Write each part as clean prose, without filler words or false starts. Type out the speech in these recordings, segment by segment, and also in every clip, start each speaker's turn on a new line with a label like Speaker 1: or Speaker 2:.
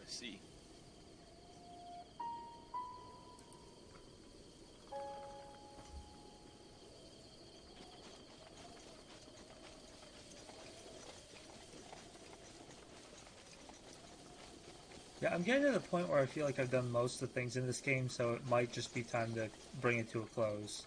Speaker 1: see.
Speaker 2: Yeah, I'm getting to the point where I feel like I've done most of the things in this game, so it might just be time to bring it to a close.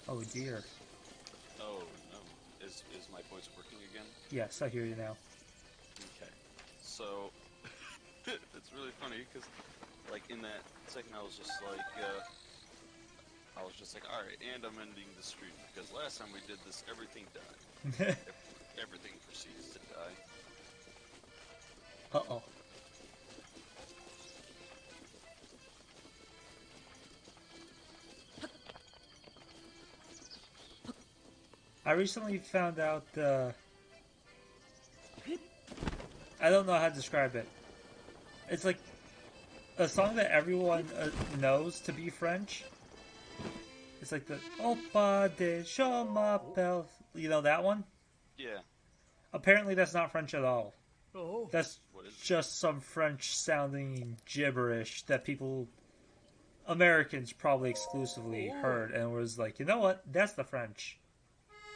Speaker 2: Oh dear.
Speaker 1: Oh no. Is my voice working again?
Speaker 2: Yes, I hear you now.
Speaker 1: Okay. So it's really funny because, like, in that second, I was just like, all right, and I'm ending the stream because last time we did this, everything died. Everything proceeds to die.
Speaker 2: Uh-oh. I recently found out, I don't know how to describe it. It's like a song that everyone knows to be French. It's like the Opa de Je m'appelle. You know that one?
Speaker 1: Yeah.
Speaker 2: Apparently, that's not French at all.
Speaker 3: Oh.
Speaker 2: That's
Speaker 1: What is it?
Speaker 2: just some French sounding gibberish that people, Americans probably exclusively heard and was like, you know what? That's the French.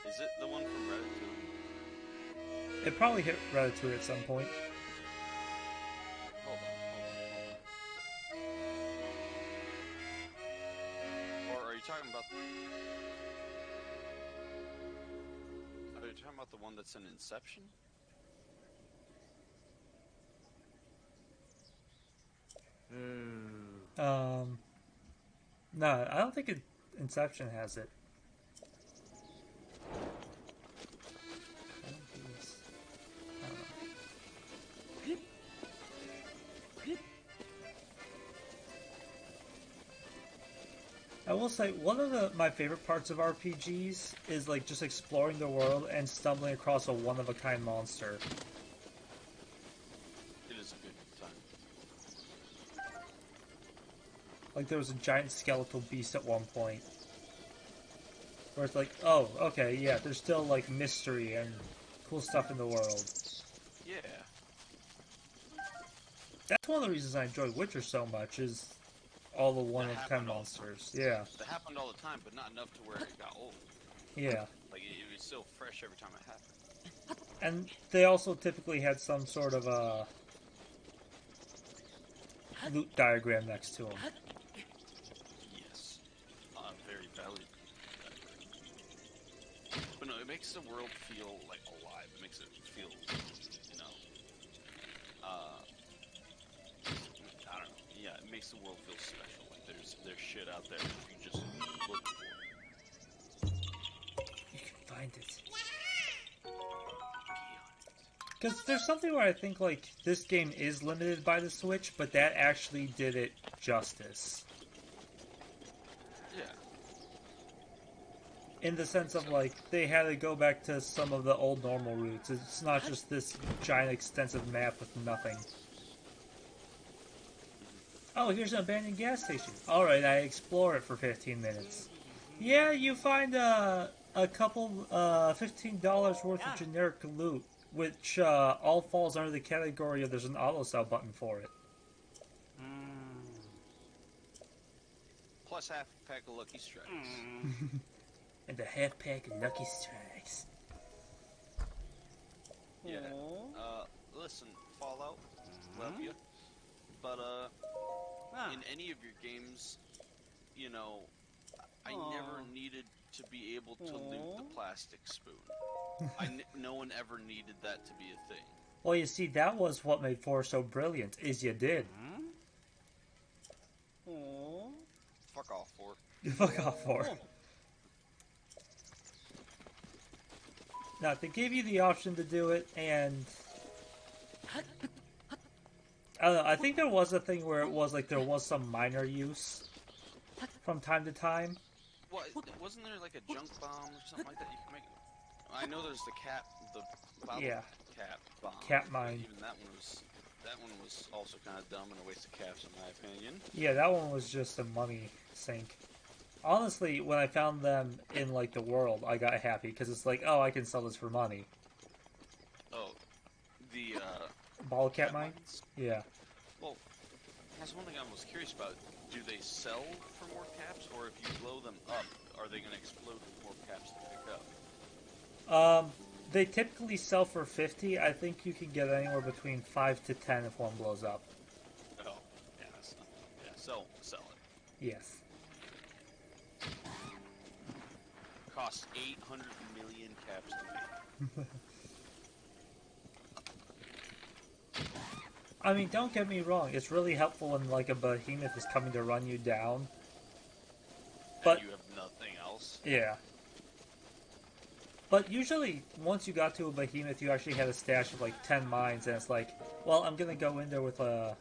Speaker 1: Is it the one from Ratatouille?
Speaker 2: It probably hit Ratatouille at some point.
Speaker 1: Hold on, hold on, hold on. Or are you talking about? Are you talking about the one that's in Inception?
Speaker 2: Um, no, I don't think Inception has it. I will say one of my favorite parts of RPGs is like just exploring the world and stumbling across a one of a kind monster.
Speaker 1: It is a good time.
Speaker 2: Like there was a giant skeletal beast at one point where it's like, oh, okay, yeah, there's still like mystery and cool stuff in the world.
Speaker 1: Yeah.
Speaker 2: That's one of the reasons I enjoy Witcher so much is all the one
Speaker 1: That
Speaker 2: of a kind
Speaker 1: happened all the time.
Speaker 2: monsters. Yeah,
Speaker 1: That happened all the time, but not enough to where it got old.
Speaker 2: yeah.
Speaker 1: Like it was still fresh every time it happened.
Speaker 2: And they also typically had some sort of a loot diagram next to them.
Speaker 1: Yes. Very valid. But no, it makes the world feel like alive. It makes it feel, you know, I don't know. Yeah, it makes the world feel special. Like there's shit out there if you just look for it.
Speaker 2: You can find it.
Speaker 1: Be on
Speaker 2: Because there's something where I think like this game is limited by the Switch, but that actually did it justice.
Speaker 1: it. Yeah.
Speaker 2: In the sense of
Speaker 1: So
Speaker 2: like they had to go back to some of the old normal routes. It's not just this giant extensive map with nothing. Oh, here's an abandoned gas station. Alright, I explore it for 15 minutes. Yeah, you find a couple $15 worth of generic loot, which all falls under the category of there's an auto sell button for it.
Speaker 1: plus half a pack of Lucky Strikes.
Speaker 2: And a half pack of Lucky Strikes.
Speaker 1: Yeah. Listen, Fallout, love you, but in any of your games, you know, I never needed to be able to loot the plastic spoon. No one ever needed that to be a thing.
Speaker 2: Well, you see, that was what made 4 so brilliant, is you did.
Speaker 1: Fuck off, 4.
Speaker 2: Fuck off, 4. Now, they gave you the option to do it, and I don't know, I think there was a thing where it was like there was some minor use from time to time.
Speaker 1: What, wasn't there like a junk bomb or something like that you can make? I know there's the bottle
Speaker 2: Yeah.
Speaker 1: cap bomb.
Speaker 2: Cat
Speaker 1: but
Speaker 2: mine.
Speaker 1: even that one was That one was also kind of dumb and a waste of caps, in my opinion.
Speaker 2: Yeah, that one was just a money sink. Honestly, when I found them in like the world, I got happy because it's like, oh, I can sell this for money.
Speaker 1: Oh, the
Speaker 2: Ball cap
Speaker 1: cap
Speaker 2: mine?
Speaker 1: mines?
Speaker 2: Yeah.
Speaker 1: Well, that's one thing I was curious about. Do they sell for more caps, or if you blow them up, are they going to explode with more caps to pick up?
Speaker 2: They typically sell for 50. I think you can get anywhere between 5 to 10 if one blows up.
Speaker 1: Oh, yeah, that's not, yeah, sell it.
Speaker 2: Yes.
Speaker 1: Costs 800 million caps to make.
Speaker 2: I mean, don't get me wrong. It's really helpful when like a behemoth is coming to run you down. But
Speaker 1: and you have nothing else.
Speaker 2: Yeah. But usually, once you got to a behemoth, you actually had a stash of like 10 mines, and it's like, well, I'm gonna go in there with a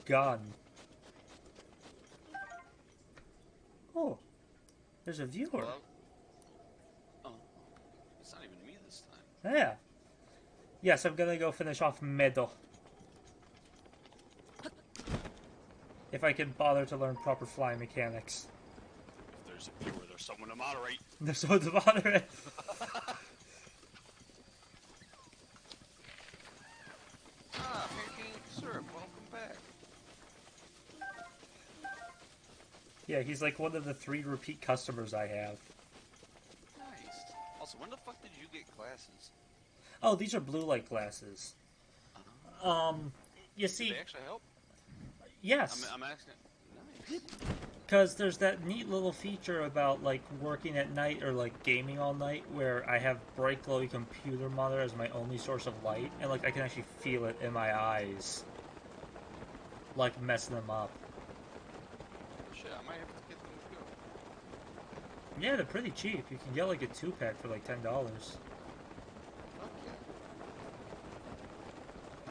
Speaker 2: gun. Oh, there's a viewer.
Speaker 1: Hello? Oh, it's not even me this time.
Speaker 2: Yeah. Yes, I'm gonna go finish off Meadow. If I can bother to learn proper flying mechanics.
Speaker 1: If there's a viewer, there's someone to moderate.
Speaker 2: There's someone to moderate.
Speaker 1: Pancake syrup, welcome back.
Speaker 2: Yeah, he's like one of the 3 repeat customers I have.
Speaker 1: Nice. Also, when the fuck did you get glasses?
Speaker 2: Oh, these are blue light glasses. You see,
Speaker 1: Did they actually help?
Speaker 2: yes.
Speaker 1: I'm asking. Nice.
Speaker 2: Because there's that neat little feature about like working at night or like gaming all night where I have bright glowy computer monitor as my only source of light, and like I can actually feel it in my eyes, like messing them up.
Speaker 1: Shit, I might have to get them to go.
Speaker 2: Yeah, they're pretty cheap. You can get like a 2-pack for like $10.
Speaker 1: Fuck yeah.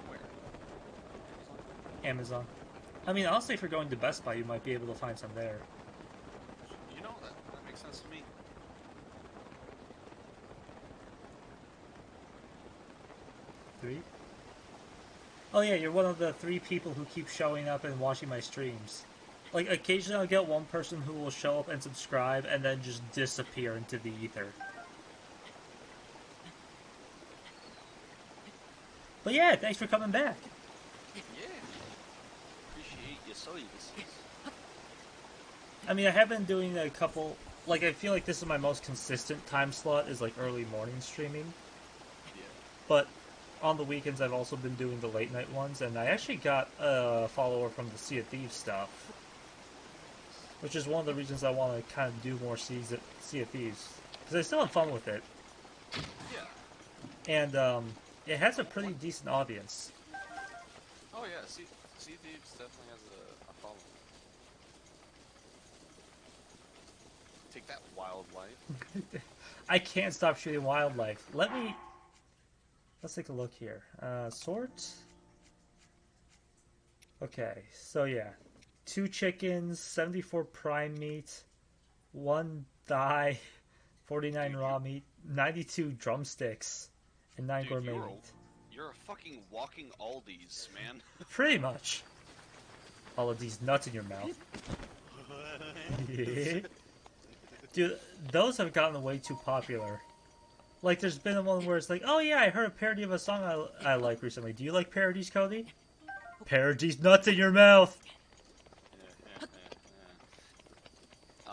Speaker 1: Where?
Speaker 2: Amazon. I mean, honestly, if you're going to Best Buy, you might be able to find some there.
Speaker 1: You know, that makes sense to me.
Speaker 2: Three? Oh yeah, you're one of the 3 people who keep showing up and watching my streams. Like, occasionally I'll get one person who will show up and subscribe and then just disappear into the ether. But yeah, thanks for coming back.
Speaker 1: Yeah. Appreciate your services.
Speaker 2: I mean, I have been doing a couple... Like, I feel like this is my most consistent time slot, is like early morning streaming.
Speaker 1: Yeah.
Speaker 2: But on the weekends I've also been doing the late night ones, and I actually got a follower from the Sea of Thieves stuff. Which is one of the reasons I want to kind of do more Sea of Thieves. Because I still have fun with it.
Speaker 1: Yeah.
Speaker 2: And, it has a pretty decent audience.
Speaker 1: Oh yeah, Sea Thieves definitely has a following. Take that, wildlife.
Speaker 2: I can't stop shooting wildlife. Let's take a look here. Sort. Okay, so yeah. 2 chickens, 74 prime meat, 1 thigh, 49 raw meat, 92 drumsticks, and 9 gourmet meat.
Speaker 1: You're a fucking walking Aldi's, man.
Speaker 2: Pretty much. All of these nuts in your mouth. Yeah. Dude, those have gotten way too popular. Like, there's been one where it's like, oh yeah, I heard a parody of a song I like recently. Do you like parodies, Cody? Parodies, nuts in your mouth!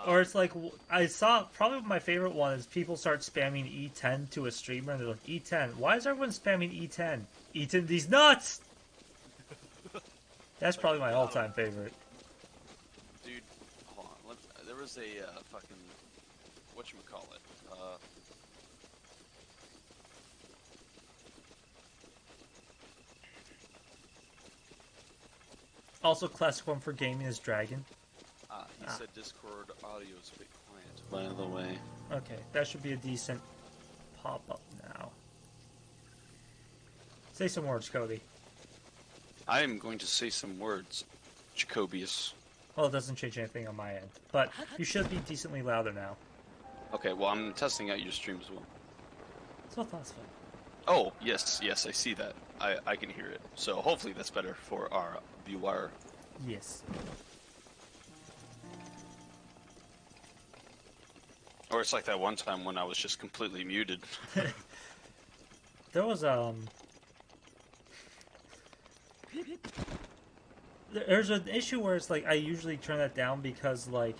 Speaker 2: Or it's like, I saw, probably my favorite one is people start spamming E10 to a streamer, and they're like, E10, why is everyone spamming E10? Eating these nuts! That's probably my all-time favorite.
Speaker 1: Dude, hold on. There was a fucking, whatchamacallit,
Speaker 2: Also, classic one for gaming is Dragon.
Speaker 1: He said Discord audio is a bit quiet, by the way.
Speaker 2: Okay, that should be a decent pop-up now. Say some words, Cody.
Speaker 1: I am going to say some words, Jacobius.
Speaker 2: Well, it doesn't change anything on my end, but you should be decently louder now.
Speaker 1: Okay, well, I'm testing out your stream as well.
Speaker 2: So that's fun.
Speaker 1: Oh, yes, I see that. I can hear it. So hopefully that's better for our viewer.
Speaker 2: Yes.
Speaker 1: Or it's like that one time when I was just completely muted.
Speaker 2: There was there's an issue where it's like I usually turn that down because like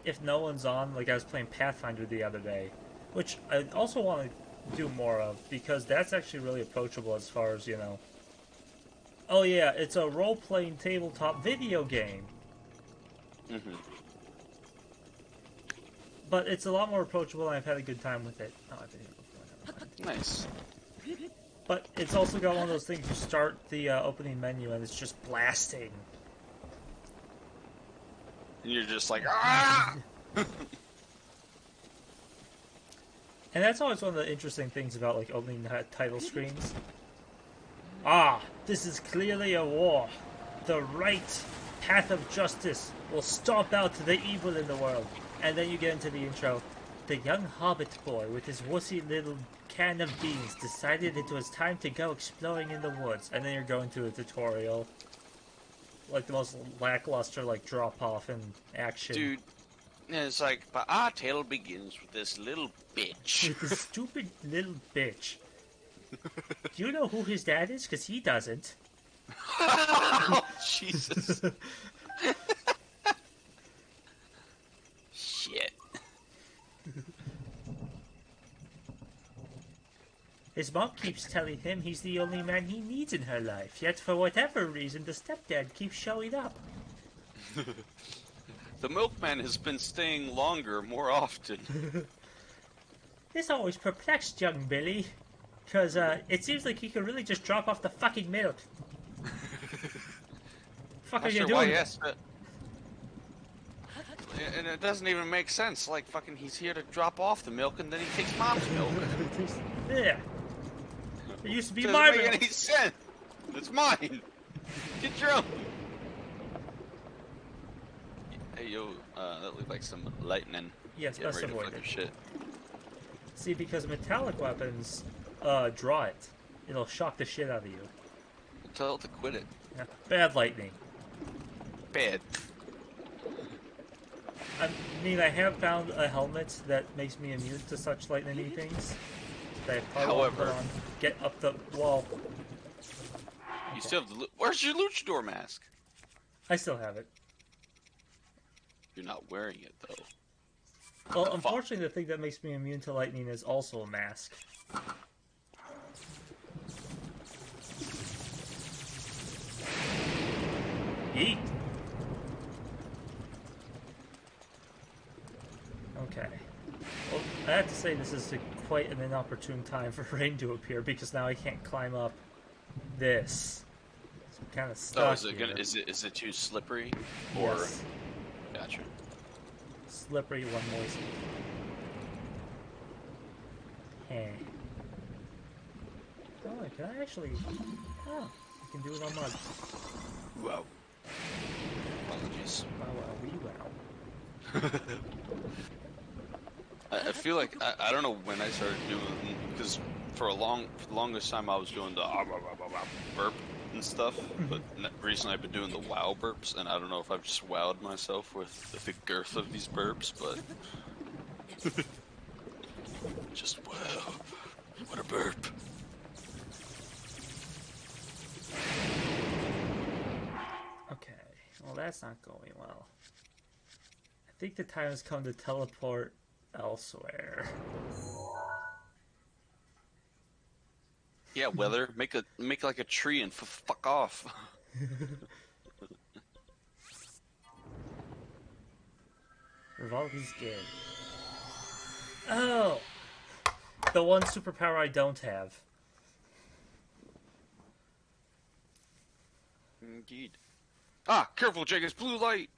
Speaker 2: if no one's on, like I was playing Pathfinder the other day, which I also want to do more of because that's actually really approachable as far as, you know. Oh yeah, it's a role-playing tabletop video game.
Speaker 1: Mm-hmm.
Speaker 2: But it's a lot more approachable and I've had a good time with it. Oh, I've been here before.
Speaker 1: Nice.
Speaker 2: But it's also got one of those things, you start the opening menu and it's just blasting.
Speaker 1: And you're just like, ah!
Speaker 2: And that's always one of the interesting things about like opening title screens. Ah, this is clearly a war. The right path of justice will stomp out the evil in the world. And then you get into the intro. The young hobbit boy with his wussy little can of beans decided it was time to go exploring in the woods. And then you're going through a tutorial. Like the most lackluster like drop off in action.
Speaker 1: Dude, it's like, but our tale begins with this little bitch.
Speaker 2: With this stupid little bitch. Do you know who his dad is? Because he doesn't.
Speaker 1: Oh, Jesus. Shit.
Speaker 2: His mom keeps telling him he's the only man he needs in her life, yet for whatever reason the stepdad keeps showing up.
Speaker 1: The milkman has been staying longer more often.
Speaker 2: This always perplexed young Billy, because it seems like he could really just drop off the fucking milk. Fuck are you doing?
Speaker 1: Yes, and it doesn't even make sense. Like, fucking, he's here to drop off the milk, and then he takes mom's milk.
Speaker 2: Yeah. It used to be
Speaker 1: Doesn't
Speaker 2: my
Speaker 1: make
Speaker 2: milk.
Speaker 1: any sense. It's mine. Get your own. Hey, yo, that looked like some lightning.
Speaker 2: Yes,
Speaker 1: Get
Speaker 2: best
Speaker 1: ready to
Speaker 2: avoid
Speaker 1: fuck
Speaker 2: it.
Speaker 1: your shit.
Speaker 2: See, because metallic weapons draw it. It'll shock the shit out of you.
Speaker 1: Tell it to quit it.
Speaker 2: Yeah. Bad lightning.
Speaker 1: Bad.
Speaker 2: I mean, I have found a helmet that makes me immune to such lightning things. That I probably won't put
Speaker 1: However,
Speaker 2: on. Get up the wall.
Speaker 1: you still have the... Where's your luchador mask?
Speaker 2: I still have it.
Speaker 1: You're not wearing it, though.
Speaker 2: Well, unfortunately, the thing that makes me immune to lightning is also a mask. Yeet. Okay. Well, I have to say this is quite an inopportune time for rain to appear because now I can't climb up this. So I'm kind of stuck.
Speaker 1: Oh, is it
Speaker 2: here.
Speaker 1: gonna? Is it too slippery? Or
Speaker 2: Yes.
Speaker 1: Gotcha.
Speaker 2: Slippery one moist. Hey. Oh, I can actually. Oh, I can do it on mud.
Speaker 1: Wow. Apologies.
Speaker 2: Wow, wow, wee wow.
Speaker 1: I feel like I don't know when I started doing, because for the longest time I was doing the burp and stuff, but recently I've been doing the wow burps, and I don't know if I've just wowed myself with the girth of these burps, but just wow, what a burp.
Speaker 2: Okay, well that's not going well. I think the time has come to teleport elsewhere.
Speaker 1: Yeah, weather, make like a tree and fuck off.
Speaker 2: Vivaldi's good. Oh! The one superpower I don't have.
Speaker 1: Indeed. Ah, careful, Jake, it's blue light!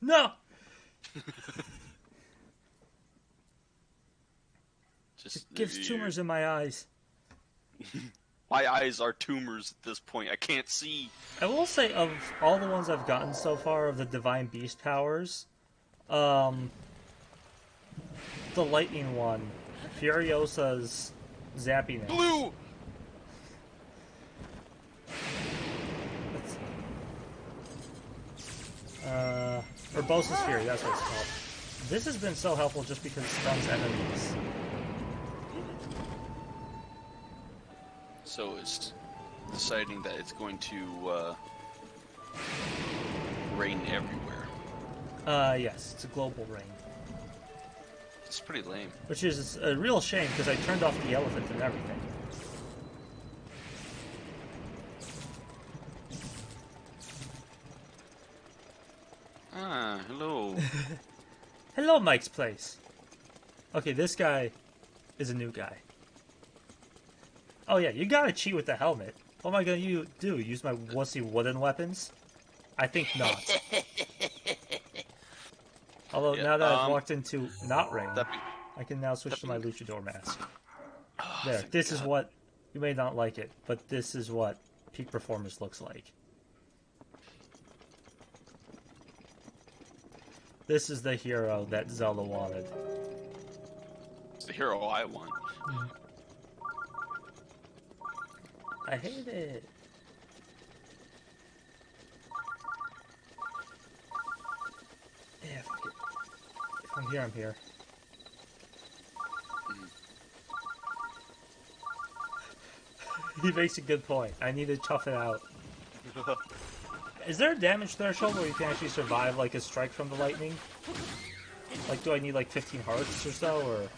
Speaker 2: No! It gives tumors in my eyes.
Speaker 1: My eyes are tumors at this point. I can't see.
Speaker 2: I will say, of all the ones I've gotten so far of the Divine Beast powers, the lightning one, Furiosa's zappiness.
Speaker 1: Blue!
Speaker 2: Urbosa's Fury, that's what it's called. This has been so helpful just because it stuns enemies.
Speaker 1: So it's deciding that it's going to rain everywhere.
Speaker 2: Yes, it's a global rain.
Speaker 1: It's pretty lame.
Speaker 2: Which is a real shame because I turned off the elephant and everything.
Speaker 1: Ah, hello.
Speaker 2: Hello, Mike's Place. Okay, this guy is a new guy. Oh yeah, you gotta cheat with the helmet. What am I gonna do? Use my wussy wooden weapons? I think not. Although
Speaker 1: Yeah,
Speaker 2: now that I've walked into not rain,
Speaker 1: be,
Speaker 2: I can now switch to my luchador mask.
Speaker 1: oh,
Speaker 2: There, this is what, you may not like it, but this is what peak performance looks like. This is the hero that Zelda wanted.
Speaker 1: It's the hero I want.
Speaker 2: I hate it. Yeah, fuck it. If I'm here, I'm here. He makes a good point. I need to tough it out. Is there a damage threshold where you can actually survive like a strike from the lightning? Like, do I need like 15 hearts or so, or?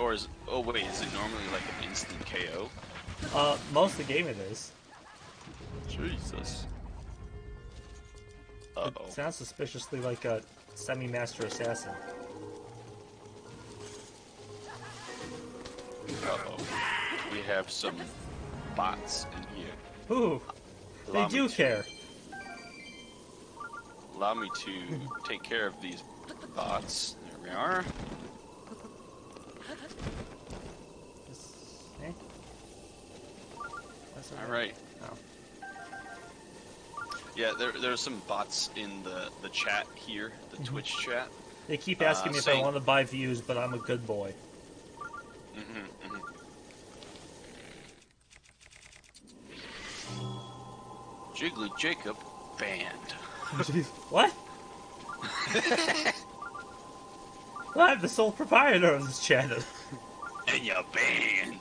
Speaker 1: Or is oh wait, is it normally like an instant KO?
Speaker 2: Most of the game it is.
Speaker 1: Jesus. Uh-oh.
Speaker 2: It sounds suspiciously like a semi-master assassin.
Speaker 1: Uh-oh. We have some bots in here.
Speaker 2: Ooh, they do care.
Speaker 1: Allow me to take care of these bots. There we are.
Speaker 2: Eh?
Speaker 1: Alright.
Speaker 2: Oh.
Speaker 1: Yeah, there's some bots in the chat here, the Twitch chat.
Speaker 2: They keep asking me if I want to buy views, but I'm a good boy.
Speaker 1: Jiggly Jacob banned.
Speaker 2: What? Well, I'm the sole proprietor of this channel.
Speaker 1: And you're banned.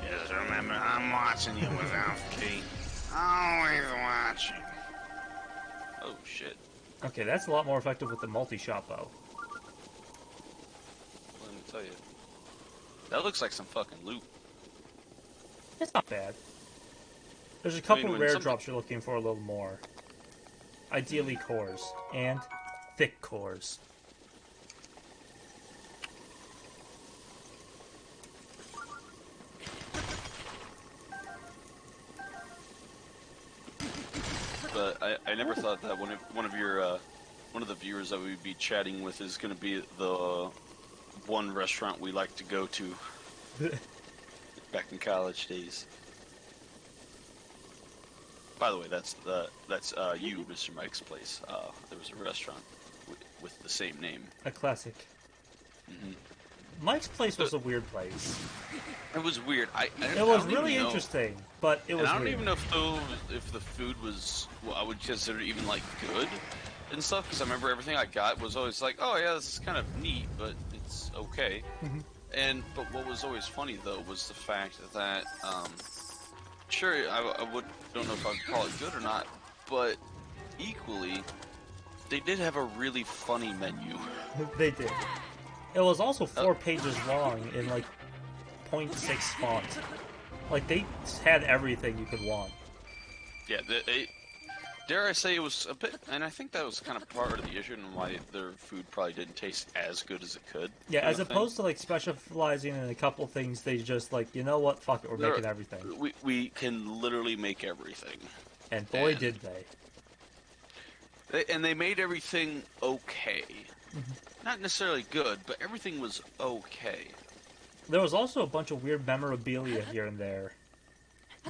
Speaker 1: Just remember, I'm watching you without key. Always watching. Oh shit.
Speaker 2: Okay, that's a lot more effective with the multi-shot bow.
Speaker 1: Let me tell you. That looks like some fucking loot.
Speaker 2: It's not bad. There's a couple
Speaker 1: when
Speaker 2: rare drops you're looking for a little more. Ideally cores. And thick cores.
Speaker 1: But I never thought that one of the viewers that we'd be chatting with is going to be the one restaurant we like to go to back in college days. By the way, that's you, Mr. Mike's Place. There was a restaurant with the same name.
Speaker 2: A classic. Mike's Place was a weird place.
Speaker 1: It was weird.
Speaker 2: It was really interesting, but it was
Speaker 1: I don't
Speaker 2: weird.
Speaker 1: even know if the food was what I would consider even like good and stuff. Because I remember everything I got was always like, oh yeah, this is kind of neat, but it's okay. But what was always funny though was the fact that sure, I don't know if I'd call it good or not, but equally, they did have a really funny menu.
Speaker 2: They did. It was also 4 pages long in like 0.6 font. Like they had everything you could want.
Speaker 1: Yeah, dare I say it was a bit, and I think that was kind of part of the issue and why their food probably didn't taste as good as it could.
Speaker 2: Yeah, as opposed to like specializing in a couple things, they just like, you know what, fuck it, we're making everything.
Speaker 1: We can literally make everything.
Speaker 2: And boy, did they.
Speaker 1: And they made everything okay. Not necessarily good, but everything was okay.
Speaker 2: There was also a bunch of weird memorabilia here and there.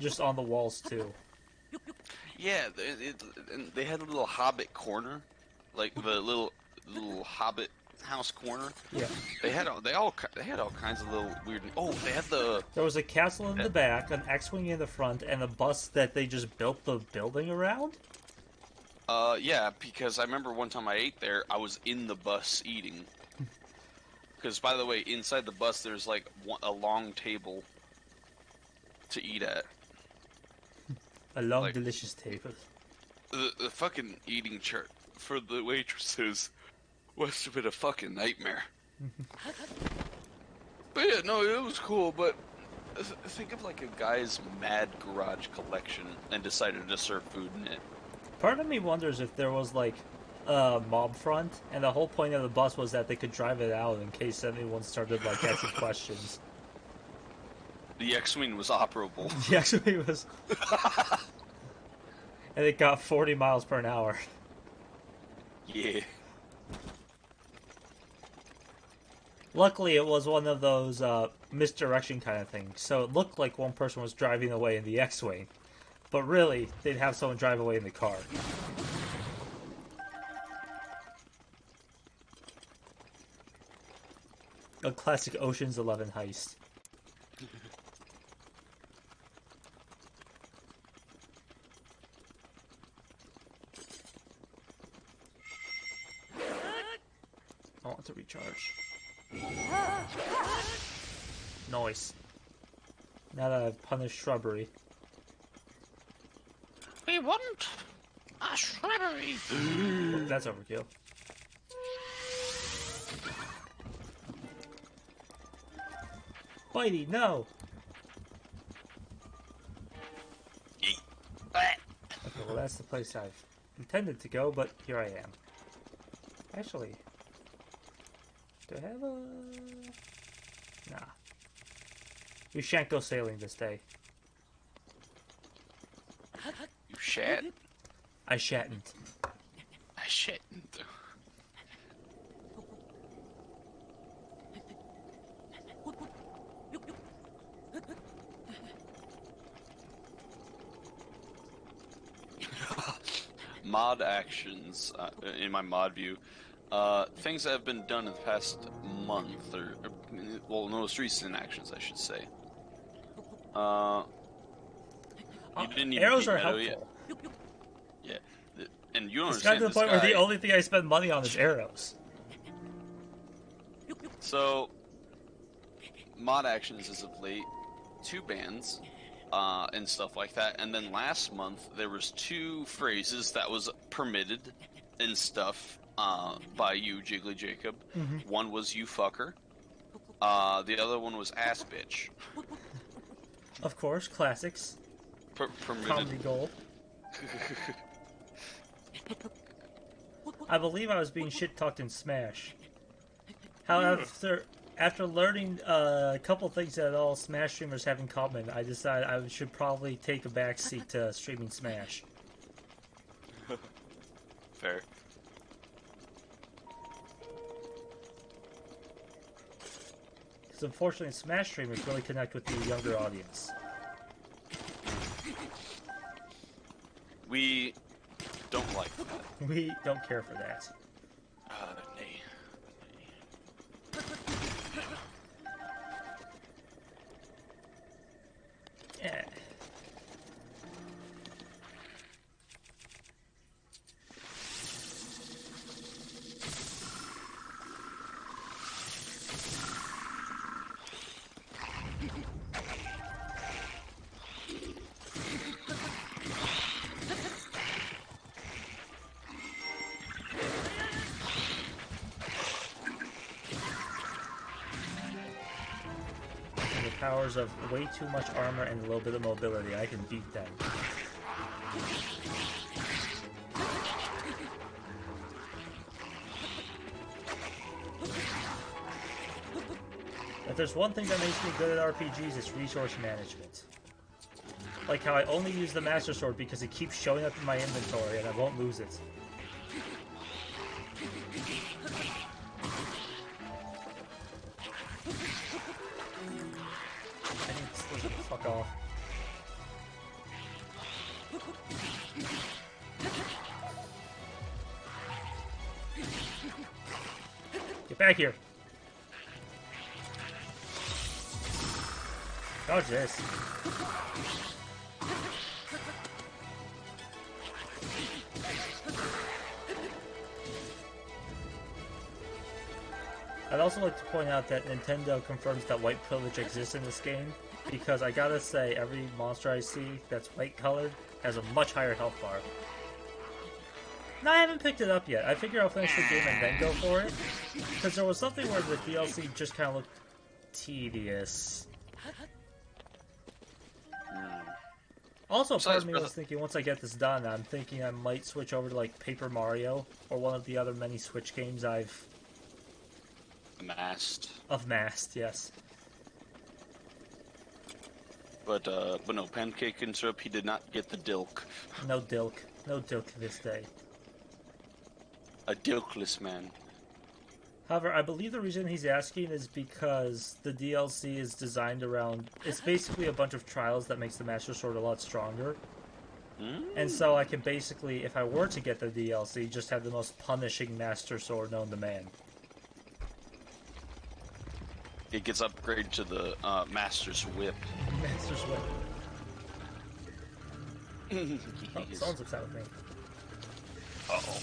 Speaker 2: Just on the walls, too.
Speaker 1: Yeah, and they had a little Hobbit corner. Like the little Hobbit house corner.
Speaker 2: Yeah.
Speaker 1: They had all kinds of little weird. Oh, they had the.
Speaker 2: There was a castle in the back, an X-wing in the front, and a bus that they just built the building around.
Speaker 1: Yeah, because I remember one time I ate there, I was in the bus eating. Because, by the way, inside the bus there's like a long table to eat at.
Speaker 2: A long, like, delicious table.
Speaker 1: The fucking eating chart for the waitresses must have been a fucking nightmare. But yeah, no, it was cool, but think of like a guy's mad garage collection and decided to serve food in it.
Speaker 2: Part of me wonders if there was like a mob front, and the whole point of the bus was that they could drive it out in case anyone started like asking questions.
Speaker 1: The X-Wing was operable.
Speaker 2: The X-Wing was... and it got 40 miles per hour.
Speaker 1: Yeah.
Speaker 2: Luckily, it was one of those misdirection kind of things, so it looked like one person was driving away in the X-Wing, but really, they'd have someone drive away in the car. A classic Ocean's 11 heist. I want to recharge. Nice. Now that I've punished shrubbery.
Speaker 1: We want a shrubbery.
Speaker 2: Oh, that's overkill. Whitey, no! Okay, well that's the place I've intended to go, but here I am. Actually, do I have a... Nah. We shan't go sailing this day.
Speaker 1: You shat?
Speaker 2: I shan't.
Speaker 1: I shouldn't. Mod actions, in my mod view, things that have been done in the past month, or well, most recent actions, I should say. You didn't even
Speaker 2: arrows
Speaker 1: beat
Speaker 2: are
Speaker 1: Meadow
Speaker 2: helpful.
Speaker 1: Yet. Yeah, and you don't
Speaker 2: It's got
Speaker 1: understand
Speaker 2: to the
Speaker 1: this
Speaker 2: point
Speaker 1: guy.
Speaker 2: where the only thing I spend money on is arrows.
Speaker 1: So, mod actions as of late, 2 bans, and stuff like that. And then last month there was 2 phrases that was permitted and stuff by you, Jiggly Jacob.
Speaker 2: Mm-hmm.
Speaker 1: One was "you fucker." The other one was "ass bitch."
Speaker 2: Of course, classics.
Speaker 1: Permitted.
Speaker 2: Comedy gold. I believe I was being shit-talked in Smash. However, after learning a couple things that all Smash streamers have in common, I decided I should probably take a backseat to streaming Smash.
Speaker 1: Fair.
Speaker 2: Because unfortunately, Smash streamers really connect with the younger audience.
Speaker 1: We don't like that.
Speaker 2: We don't care for that.
Speaker 1: Nay.
Speaker 2: Yeah. Powers of way too much armor and a little bit of mobility, I can beat them. If there's one thing that makes me good at RPGs, it's resource management. Like how I only use the Master Sword because it keeps showing up in my inventory and I won't lose it. Fuck off. Get back here. Dodge this. I'd also like to point out that Nintendo confirms that white privilege exists in this game, because I gotta say, every monster I see that's white colored has a much higher health bar. No, I haven't picked it up yet. I figure I'll finish the game and then go for it, because there was something where the DLC just kind of looked tedious. Also, part of me was thinking, once I get this done, I'm thinking I might switch over to, like, Paper Mario, or one of the other many Switch games I've... Amassed, yes.
Speaker 1: But no, Pancake and Syrup, he did not get the dilk.
Speaker 2: No dilk. No dilk this day.
Speaker 1: A dilkless man.
Speaker 2: However, I believe the reason he's asking is because the DLC is designed around... It's basically a bunch of trials that makes the Master Sword a lot stronger. And so I can basically, if I were to get the DLC, just have the most punishing Master Sword known to man.
Speaker 1: It gets upgraded to the Master's Whip.
Speaker 2: Master's Whip. Oh, someone's upset with me.
Speaker 1: Uh-oh.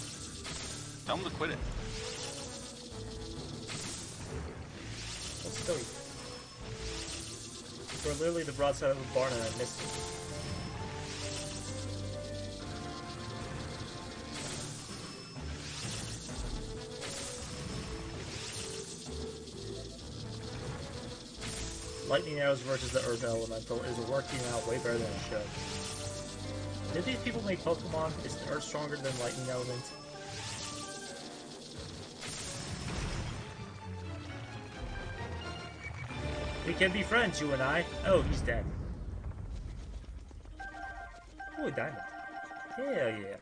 Speaker 1: Tell him to quit it.
Speaker 2: That's silly. We're literally the broadside of a barn and I missed it. Lightning arrows versus the Herb Elemental is working out way better than it should. Did these people make Pokemon? Is the Earth stronger than Lightning Element? We can be friends, you and I. Oh, he's dead. Oh, a diamond. Hell yeah.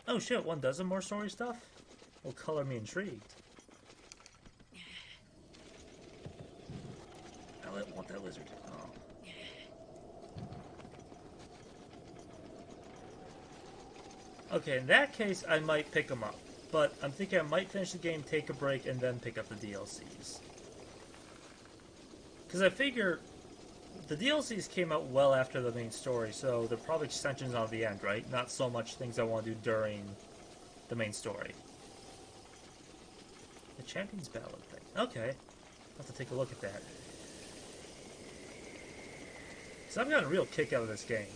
Speaker 2: Oh shit, one dozen more story stuff? Will color me intrigued. I want that lizard. Oh. Okay, in that case, I might pick them up. But I'm thinking I might finish the game, take a break, and then pick up the DLCs. Because I figure the DLCs came out well after the main story, so they're probably extensions on the end, right? Not so much things I want to do during the main story. The Champions Ballad thing. Okay. I'll have to take a look at that. So I've got a real kick out of this game.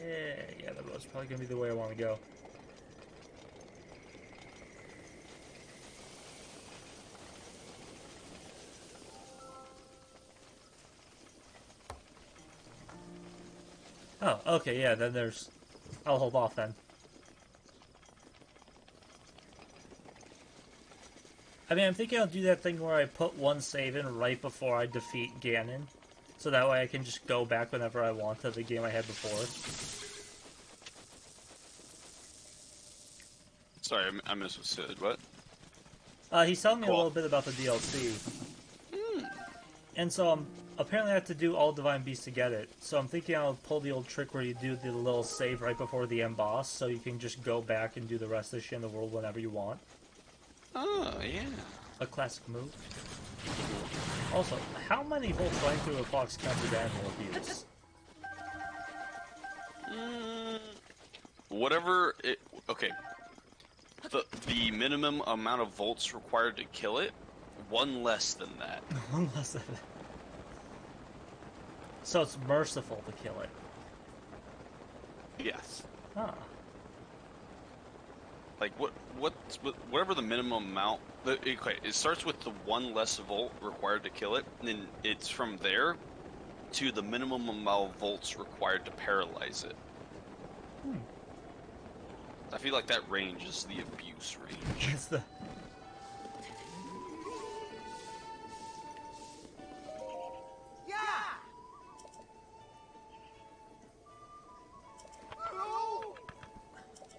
Speaker 2: Yeah, the road's probably going to be the way I want to go. Oh, okay, yeah, then there's... I'll hold off then. I mean, I'm thinking I'll do that thing where I put one save in right before I defeat Ganon. So that way I can just go back whenever I want to the game I had before.
Speaker 1: Sorry, I misunderstood. What?
Speaker 2: He's telling me a little bit about the DLC. And so apparently I have to do all Divine Beasts to get it. So I'm thinking I'll pull the old trick where you do the little save right before the end boss, so you can just go back and do the rest of the shit in the world whenever you want.
Speaker 1: Oh, yeah.
Speaker 2: A classic move. Also, how many volts running through a fox counts as animal abuse?
Speaker 1: Whatever it... Okay. The minimum amount of volts required to kill it, one less than that.
Speaker 2: One less than that. So it's merciful to kill it.
Speaker 1: Yes.
Speaker 2: Ah.
Speaker 1: Like, whatever the minimum amount... Okay, it starts with the one less volt required to kill it, and then it's from there to the minimum amount of volts required to paralyze it. I feel like that range is the abuse range.
Speaker 2: It's the...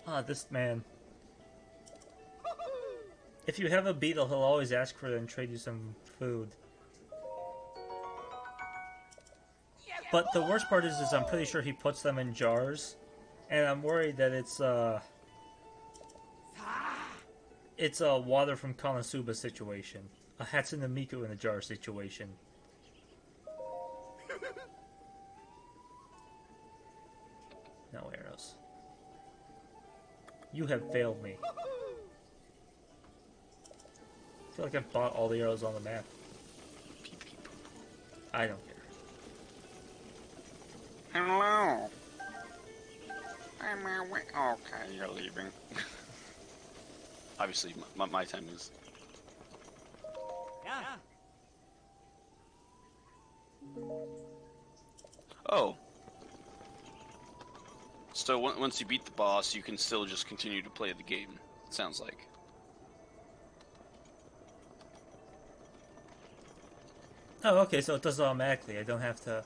Speaker 2: Ah, this man. If you have a beetle, he'll always ask for it and trade you some food. But the worst part is I'm pretty sure he puts them in jars, and I'm worried that it's a water from Konosuba situation, a Hatsune Miku in a jar situation. No arrows. You have failed me. I feel like I've bought all the arrows on the map. I don't care.
Speaker 1: Hello. I'm okay, you're leaving. Obviously, my time is.
Speaker 3: Yeah.
Speaker 1: Oh. So once you beat the boss, you can still just continue to play the game. It sounds like.
Speaker 2: Oh, okay, so it does it automatically. I don't have to...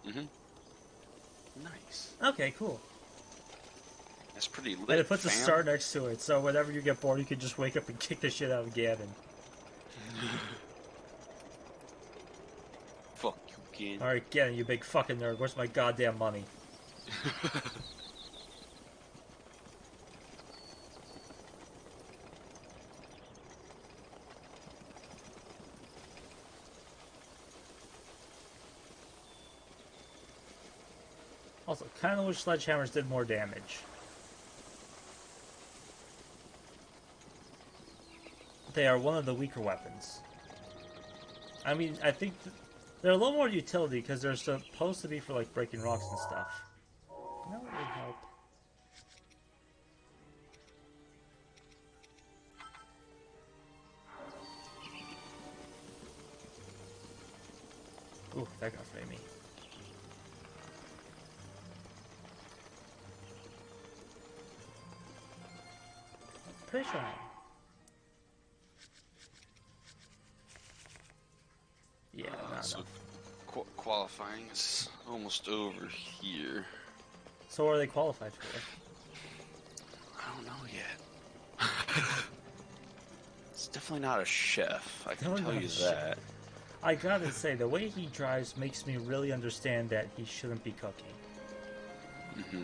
Speaker 1: Mm-hmm. Nice.
Speaker 2: Okay, cool.
Speaker 1: That's pretty lit,
Speaker 2: And it puts
Speaker 1: fam.
Speaker 2: a star next to it, so whenever you get bored, you can just wake up and kick the shit out of Gavin.
Speaker 1: Fuck you, kid.
Speaker 2: Alright, Gavin, you big fucking nerd. Where's my goddamn money? Also, kind of wish sledgehammers did more damage. They are one of the weaker weapons. I mean, I think they're a little more utility because they're supposed to be for like breaking rocks and stuff. No, it would help. Ooh, that got framey. Push on. Yeah, not
Speaker 1: so
Speaker 2: enough.
Speaker 1: qualifying is almost over here.
Speaker 2: So what are they qualified for?
Speaker 1: I don't know yet. It's definitely not a chef, I can tell you that.
Speaker 2: I gotta say, the way he drives makes me really understand that he shouldn't be cooking.
Speaker 1: Mm-hmm.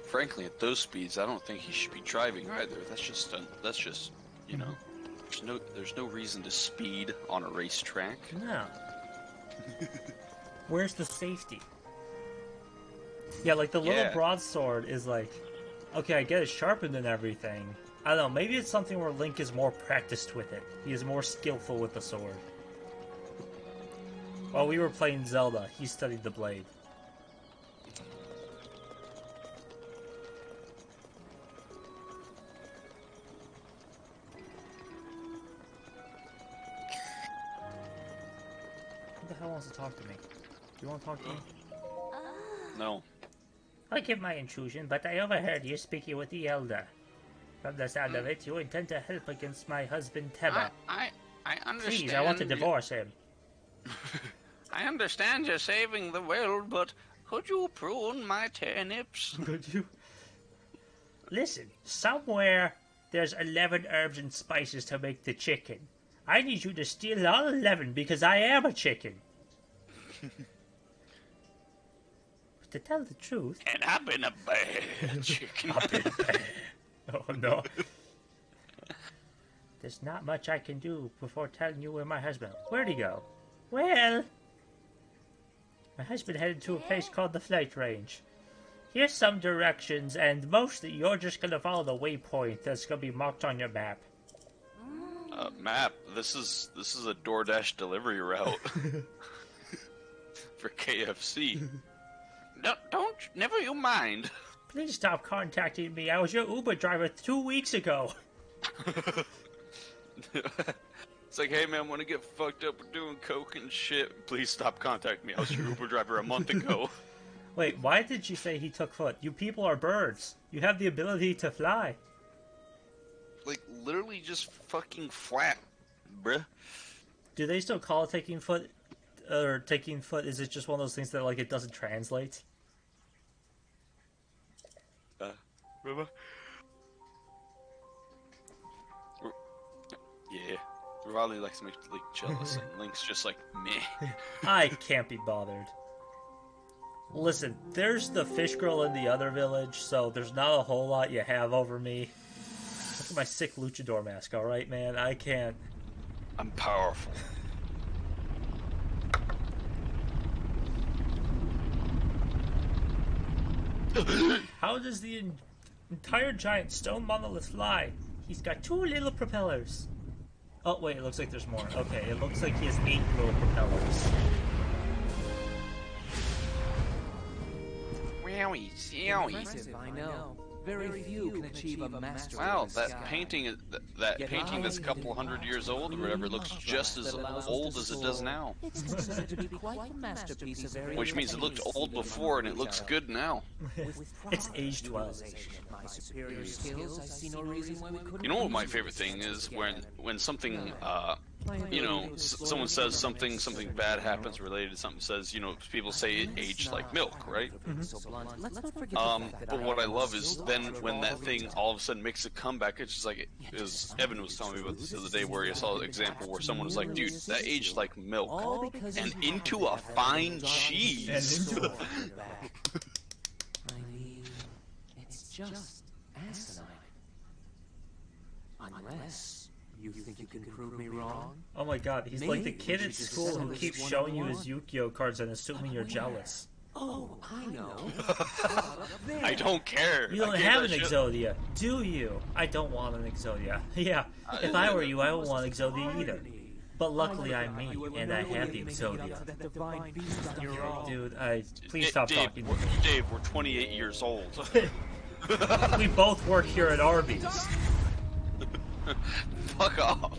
Speaker 1: Frankly, at those speeds, I don't think he should be driving either. That's just, you know, there's no reason to speed on a racetrack.
Speaker 2: No. Where's the safety? Yeah, like the little broadsword is like, okay, I get it sharpened and everything. I don't know, maybe it's something where Link is more practiced with it. He is more skillful with the sword. While we were playing Zelda, he studied the blade. Who the hell wants to talk to me? Do you want to talk to me?
Speaker 1: No.
Speaker 2: I give my intrusion, but I overheard you speaking with the elder. From the sound of it, you intend to help against my husband Teba.
Speaker 1: I understand.
Speaker 2: Please, I want to divorce him.
Speaker 1: I understand you're saving the world, but could you prune my turnips?
Speaker 2: Could you? Listen, somewhere there's 11 herbs and spices to make the chicken. I need you to steal all 11 because I am a chicken. To tell the truth...
Speaker 1: And I've been a bad chicken.
Speaker 2: I've been bad. Oh, no. There's not much I can do before telling you where my husband... Where'd he go? Well... My husband headed to a place called the Flight Range. Here's some directions, and mostly you're just gonna follow the waypoint that's gonna be marked on your map.
Speaker 1: Map? This is a DoorDash delivery route. For KFC. Never you mind.
Speaker 2: Please stop contacting me. I was your Uber driver 2 weeks ago.
Speaker 1: It's like, hey man, want to get fucked up with doing coke and shit? Please stop contacting me. I was your Uber driver a month ago.
Speaker 2: Wait, why did you say he took foot? You people are birds. You have the ability to fly.
Speaker 1: Like, literally just fucking flat, bruh.
Speaker 2: Do they still call it taking foot? Or taking foot, is it just one of those things that, like, it doesn't translate?
Speaker 1: Yeah. Riley likes to make Link jealous, and Link's just like, meh.
Speaker 2: I can't be bothered. Listen, there's the fish girl in the other village, so there's not a whole lot you have over me. Look at my sick luchador mask, alright, man? I can't.
Speaker 1: I'm powerful.
Speaker 2: How does the entire giant stone monolith fly? He's got 2 little propellers. Oh, wait, it looks like there's more. Okay, it looks like he has 8 little propellers.
Speaker 3: Impressive, I know. Very few can achieve a master.
Speaker 1: Wow, that painting is painting that's a couple hundred years old or whatever looks just as old as it does now.
Speaker 3: It's considered to be quite a masterpiece of very
Speaker 1: Which means it looked old before and it looks good now.
Speaker 2: It's aged well.
Speaker 3: My superior skills, I see no reason why we couldn't.
Speaker 1: You know what my favorite thing is when something you know, someone says something bad happens related to something. Says, you know, people say it aged like milk, right? But what I love is then when that thing all of a sudden makes a comeback, it's just like as Evan was telling me about this the other day, where he saw an example where someone was like, "Dude, that aged like milk," and into a fine cheese.
Speaker 3: I mean, it's just asinine. Unless you think you can prove me wrong?
Speaker 2: Oh my god, he's like the kid at school who keeps showing you his Yu-Gi-Oh cards and assuming you're jealous.
Speaker 3: Oh, I know.
Speaker 1: I don't care.
Speaker 2: You don't have an Exodia, do you? I don't want an Exodia. Yeah, if I were you, I wouldn't want Exodia either. But luckily I'm me, and I have the Exodia. Dude, please stop talking to me.
Speaker 1: Dave, we're 28 years old.
Speaker 2: We both work here at Arby's.
Speaker 1: Fuck off.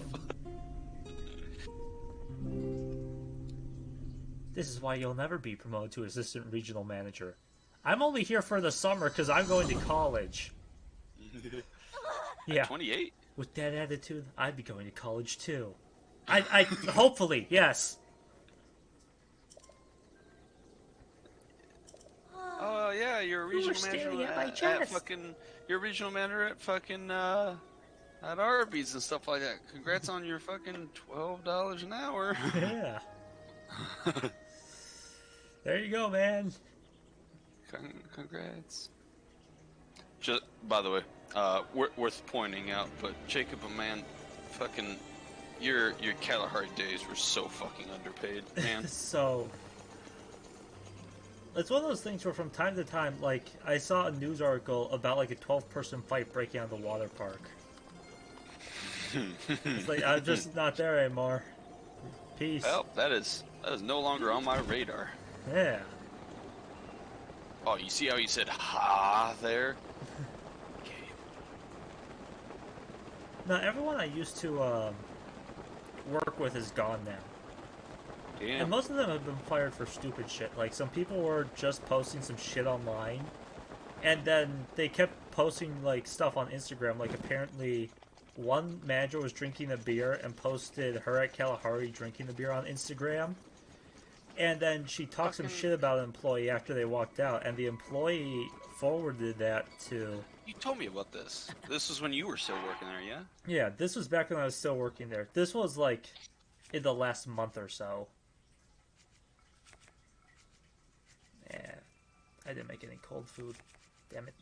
Speaker 2: This is why you'll never be promoted to assistant regional manager. I'm only here for the summer because I'm going to college. Yeah.
Speaker 1: 28?
Speaker 2: With that attitude, I'd be going to college too. I hopefully, yes.
Speaker 1: Oh yeah, you're a regional manager at fucking. You're a regional manager at fucking at Arby's and stuff like that. Congrats on your fucking $12 an hour.
Speaker 2: Yeah. There you go, man.
Speaker 1: Congrats. Just by the way, worth pointing out, but Jacob, man, fucking, your Kalahari days were so fucking underpaid, man.
Speaker 2: So, it's one of those things where from time to time, like, I saw a news article about like a 12-person fight breaking out of the water park. It's like, I'm just not there anymore. Peace.
Speaker 1: Well, that is no longer on my radar.
Speaker 2: Yeah.
Speaker 1: Oh, you see how you said "ha" there? Okay.
Speaker 2: Now, everyone I used to work with is gone now.
Speaker 1: Damn.
Speaker 2: And most of them have been fired for stupid shit. Like, some people were just posting some shit online, and then they kept posting, like, stuff on Instagram. Like, apparently, one manager was drinking a beer and posted her at Kalahari drinking the beer on Instagram. And then she talked some shit about an employee after they walked out, and the employee forwarded that to...
Speaker 1: You told me about this. This was when you were still working there, yeah?
Speaker 2: Yeah, this was back when I was still working there. This was, like, in the last month or so. Yeah, I didn't make any cold food. Damn it.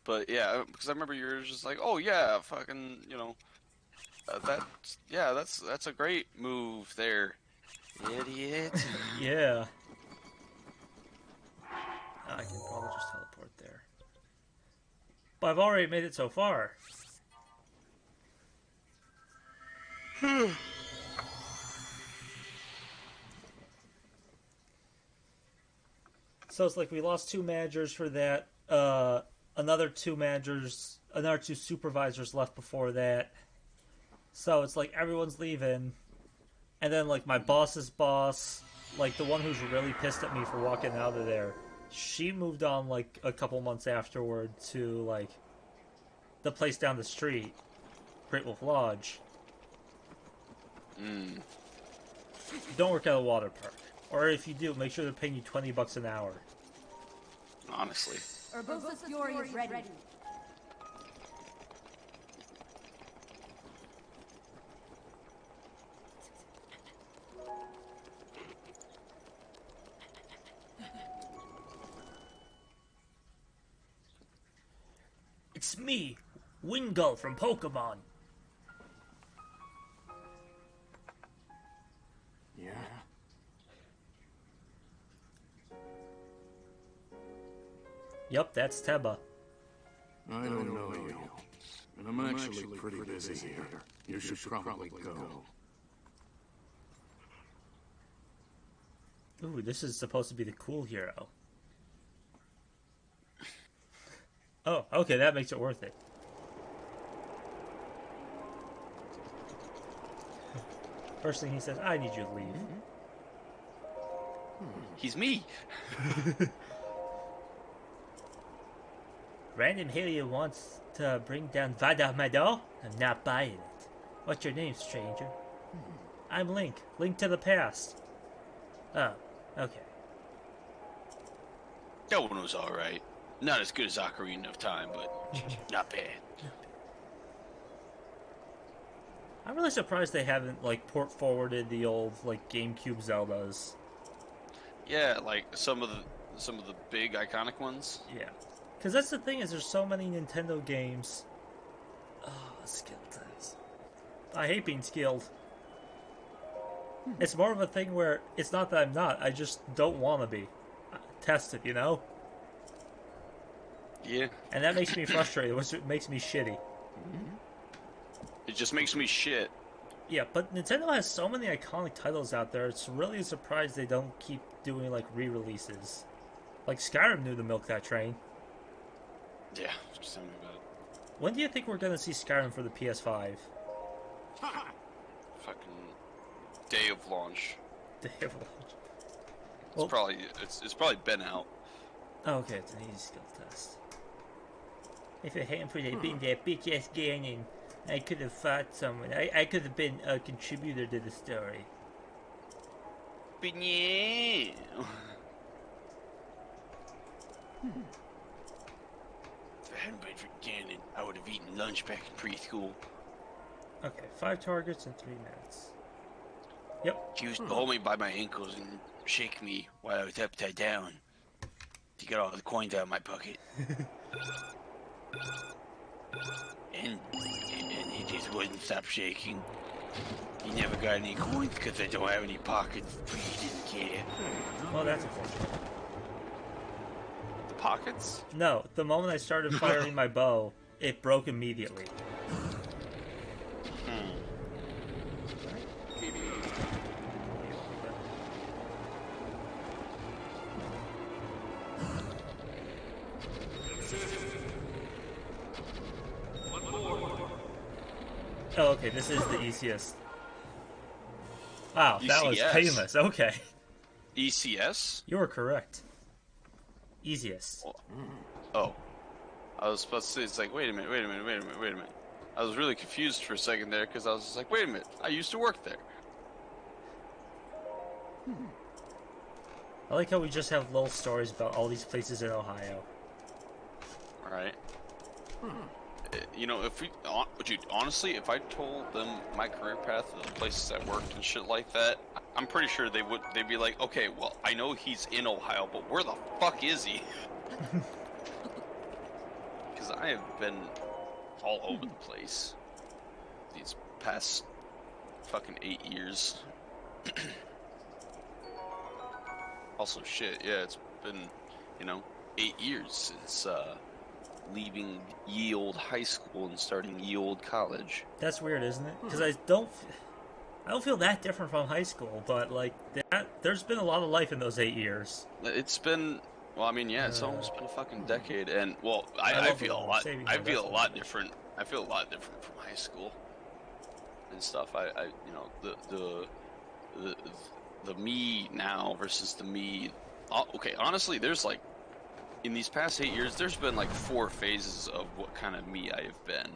Speaker 1: But yeah, because I remember you were just like, oh yeah, fucking, you know, that's a great move there, idiot.
Speaker 2: Yeah. I can probably just teleport there. But I've already made it so far. So it's like we lost 2 managers for that. Another 2 supervisors left before that. So it's like everyone's leaving. And then like my boss's boss, like the one who's really pissed at me for walking out of there, she moved on like a couple months afterward to like the place down the street, Great Wolf Lodge. Don't work at a water park. Or if you do, make sure they're paying you $20 an hour.
Speaker 1: Honestly.
Speaker 4: Urbosa's Fury is ready.
Speaker 2: It's me, Wingull from Pokemon.
Speaker 4: Yeah?
Speaker 2: Yup, that's Teba.
Speaker 4: I don't know you. And I'm actually pretty busy here. You should probably go.
Speaker 2: Ooh, this is supposed to be the cool hero. Oh, okay, that makes it worth it. First thing he says, I need you to leave.
Speaker 1: He's me.
Speaker 2: Random Helio wants to bring down Vada Mado? I'm not buying it. What's your name, stranger? I'm Link. Link to the past. Oh, okay.
Speaker 1: That one was alright. Not as good as Ocarina of Time, but not bad.
Speaker 2: I'm really surprised they haven't, like, port-forwarded the old, like, GameCube Zeldas.
Speaker 1: Yeah, like some of the big iconic ones.
Speaker 2: Yeah. Because that's the thing, is there's so many Nintendo games. Oh, skill test. I hate being skilled. It's more of a thing where it's not that I'm not, I just don't want to be. Test it, you know?
Speaker 1: Yeah.
Speaker 2: And that makes me frustrated, which makes me shitty.
Speaker 1: It just makes me shit.
Speaker 2: Yeah, but Nintendo has so many iconic titles out there, it's really a surprise they don't keep doing, like, re-releases. Like, Skyrim knew to milk that train.
Speaker 1: Yeah, just tell me about it.
Speaker 2: When do you think we're gonna see Skyrim for the PS5?
Speaker 1: Fucking day of launch.
Speaker 2: Day of launch.
Speaker 1: It's probably been out.
Speaker 2: Oh, okay, it's an easy skill test. If it hadn't for been that bitch ass Ganon, I could have fought someone. I could have been a contributor to the story.
Speaker 1: But yeah. If it hadn't been for Ganon, I would have eaten lunch back in preschool.
Speaker 2: Okay, 5 targets in 3 minutes. Yep.
Speaker 1: She used to hold me by my ankles and shake me while I was upside down to get all the coins out of my pocket. and he just wouldn't stop shaking. He never got any coins because I don't have any pockets. He didn't care.
Speaker 2: Well, that's unfortunate.
Speaker 1: The pockets?
Speaker 2: No, the moment I started firing my bow, it broke immediately. Oh, okay, this is the easiest. Wow, that was
Speaker 1: ECS.
Speaker 2: painless. Okay.
Speaker 1: ECS?
Speaker 2: You were correct. Easiest.
Speaker 1: Oh. I was supposed to say, it's like, wait a minute. I was really confused for a second there, because I was just like, wait a minute, I used to work there.
Speaker 2: I like how we just have little stories about all these places in Ohio.
Speaker 1: Alright. You know, dude, honestly, if I told them my career path of the places I worked and shit like that, I'm pretty sure they'd be like, okay, well, I know he's in Ohio, but where the fuck is he? Because I have been all over the place these past fucking 8 years. Also, shit, yeah, it's been, 8 years since, leaving ye old high school and starting ye old college.
Speaker 2: That's weird, isn't it? Because I don't feel that different from high school, but like there's been a lot of life in those 8 years.
Speaker 1: It's been, well, I mean, yeah, it's almost been a fucking decade, and well, I feel a lot. I feel a lot different. I feel a lot different from high school and stuff. The me now versus the me. Okay, honestly, there's like, in these past 8 years, there's been like 4 phases of what kind of me I have been,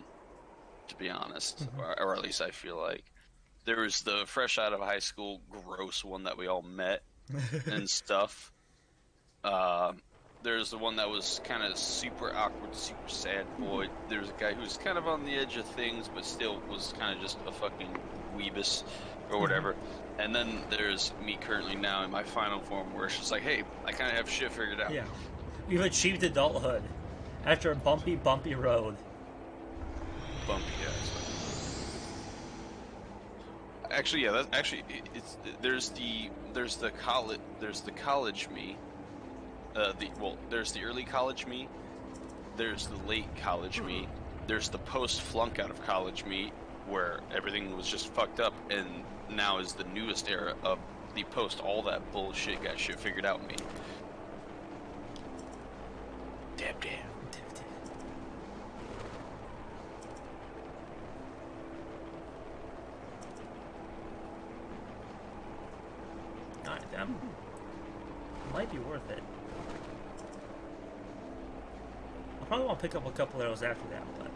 Speaker 1: to be honest, or at least I feel like. There was the fresh out of high school, gross one that we all met and stuff. There's the one that was kind of super awkward, super sad boy. There's a guy who's kind of on the edge of things, but still was kind of just a fucking weebus or whatever. And then there's me currently now in my final form, where it's just like, hey, I kind of have shit figured out.
Speaker 2: Yeah. We've achieved adulthood. After a bumpy road.
Speaker 1: Bumpy, yeah. Actually, yeah. That's actually there's the college me. There's the early college me. There's the late college me. There's the post flunk out of college me, where everything was just fucked up, and now is the newest era of the post all that bullshit got shit figured out me. Damn.
Speaker 2: God damn. Might be worth it. I probably want to pick up a couple arrows after that, but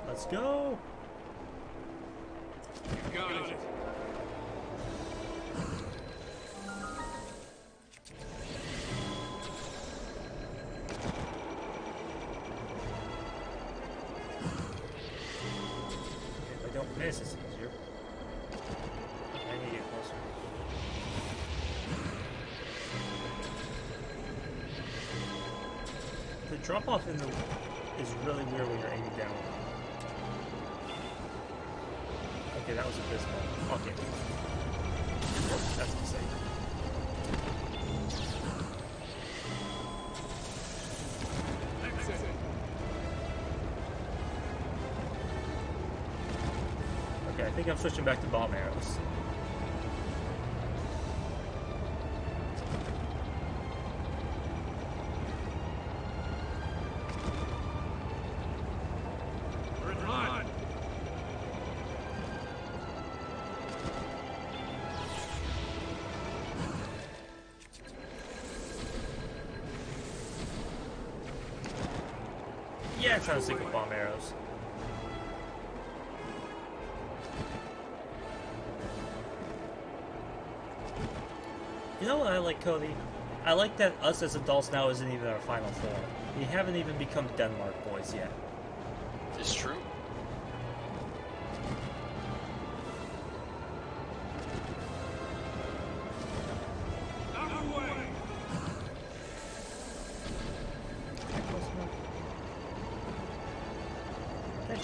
Speaker 2: let's go.
Speaker 4: You got it.
Speaker 2: If I don't miss, it's easier. I need to get closer. The drop off in the is really weird when you're aiming down. Okay, that was abysmal. Okay. That's insane. Okay, I think I'm switching back to bomb arrows. Yeah, I'm trying to stick with bomb arrows. You know what I like, Cody? I like that us as adults now isn't even our final form. We haven't even become Denmark boys yet.
Speaker 1: It's true.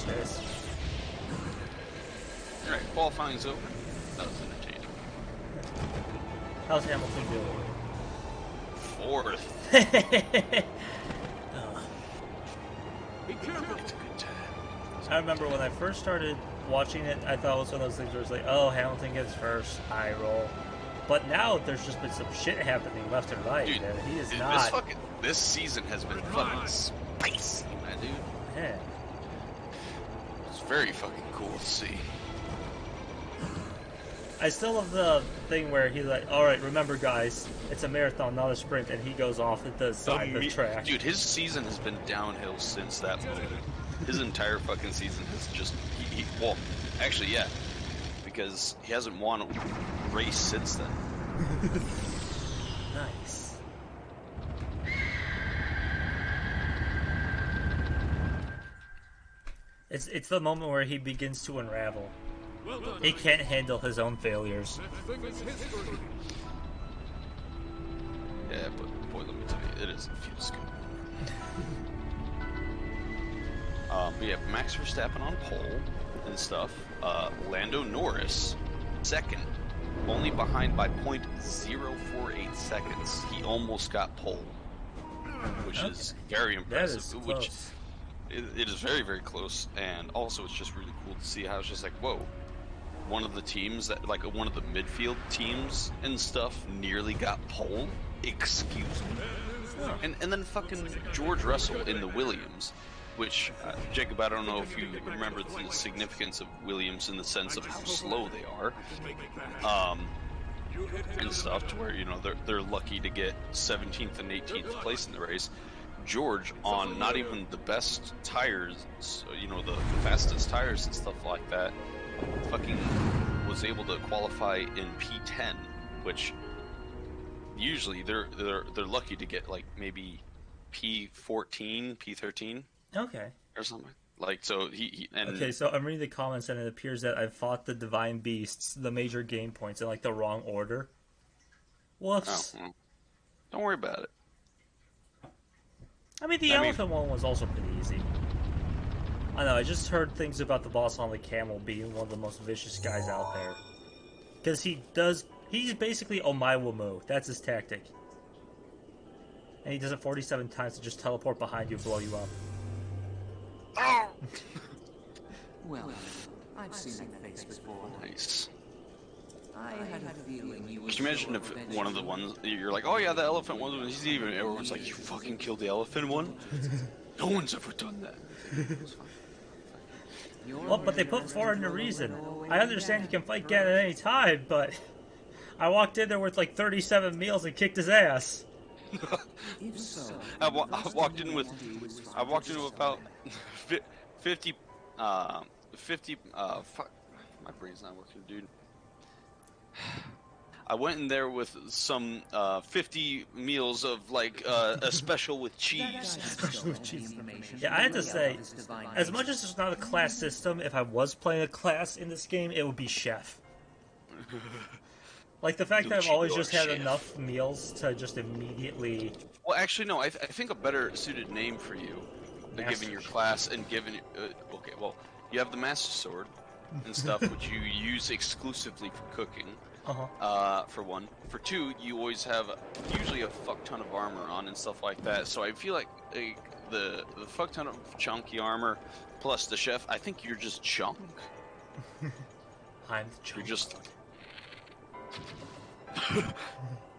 Speaker 2: Cheers.
Speaker 1: Alright, qualifying's over. That was entertaining.
Speaker 2: How's Hamilton doing?
Speaker 1: Fourth.
Speaker 2: Oh.
Speaker 4: Be careful.
Speaker 1: It's a good time.
Speaker 2: I remember when I first started watching it, I thought it was one of those things where it's like, oh, Hamilton gets first, high roll. But now there's just been some shit happening left and right,
Speaker 1: Dude,
Speaker 2: and he is
Speaker 1: this
Speaker 2: not.
Speaker 1: This season has been fucking spicy, man, dude.
Speaker 2: Yeah.
Speaker 1: It's very fucking cool to see.
Speaker 2: I still love the thing where he's like, alright, remember guys, it's a marathon, not a sprint, and he goes off at the side of the track.
Speaker 1: Dude, his season has been downhill since that moment. His entire fucking season has just... well, actually, yeah. Because he hasn't won a race since then.
Speaker 2: Nice. It's the moment where he begins to unravel.
Speaker 4: Well done.
Speaker 2: He can't handle his own failures.
Speaker 4: That thing is history.
Speaker 1: Yeah, but boy, let me tell you, it is a feels good. But yeah, Max Verstappen on pole and stuff. Lando Norris, second, only behind by 0.048 seconds. He almost got pole, which is very impressive.
Speaker 2: That is
Speaker 1: which
Speaker 2: close.
Speaker 1: it is very, very close, and also it's just really cool to see how it's just like, whoa, one of the teams that, like, one of the midfield teams and stuff nearly got pole. Excuse me.
Speaker 2: Oh.
Speaker 1: And then fucking George Russell in the Williams, which, Jacob, I don't know if you remember the significance of Williams in the sense of how slow they are, and stuff, to where, you know, they're lucky to get 17th and 18th place in the race. George, on not even the best tires, you know, the fastest tires and stuff like that, fucking was able to qualify in P10, which usually they're lucky to get like maybe P14, P13.
Speaker 2: Okay.
Speaker 1: Or something. Like, so he and
Speaker 2: Okay, so I'm reading the comments and it appears that I've fought the Divine Beasts, the major game points, in like the wrong order. Whoops.
Speaker 1: Oh, well, don't worry about it.
Speaker 2: I mean, the elephant one was also pretty easy. I know, I just heard things about the boss on the camel being one of the most vicious guys out there. Because he's basically Omaiwamu. That's his tactic. And he does it 47 times to just teleport behind you and blow you up.
Speaker 3: Well, I've seen that face before.
Speaker 1: Nice.
Speaker 3: I had a feeling you would.
Speaker 1: Could you imagine if one of the ones you're like, oh yeah, the elephant one, he's even. Everyone's like, you fucking killed the elephant one? No one's ever done that.
Speaker 2: Well, but they put forward a reason. I understand you can fight Gan at any time, but I walked in there with like 37 meals and kicked his ass.
Speaker 1: I walked in with about 50. Fuck, my brain's not working, dude. I went in there with some 50 meals of like a special with cheese.
Speaker 2: Special with cheese. Yeah, I have to say, as much as it's not a class system, if I was playing a class in this game, it would be chef. Like the fact that I've always just had enough meals to just immediately.
Speaker 1: Well, actually, no. I think a better suited name for you, given your class and given. Okay, well, you have the Master Sword and stuff, which you use exclusively for cooking. For one. For two, you always have usually a fuck ton of armor on and stuff like that. So I feel like the fuck ton of chunky armor plus the chef. I think you're just chunk.
Speaker 2: I'm the chunk.
Speaker 1: You're just.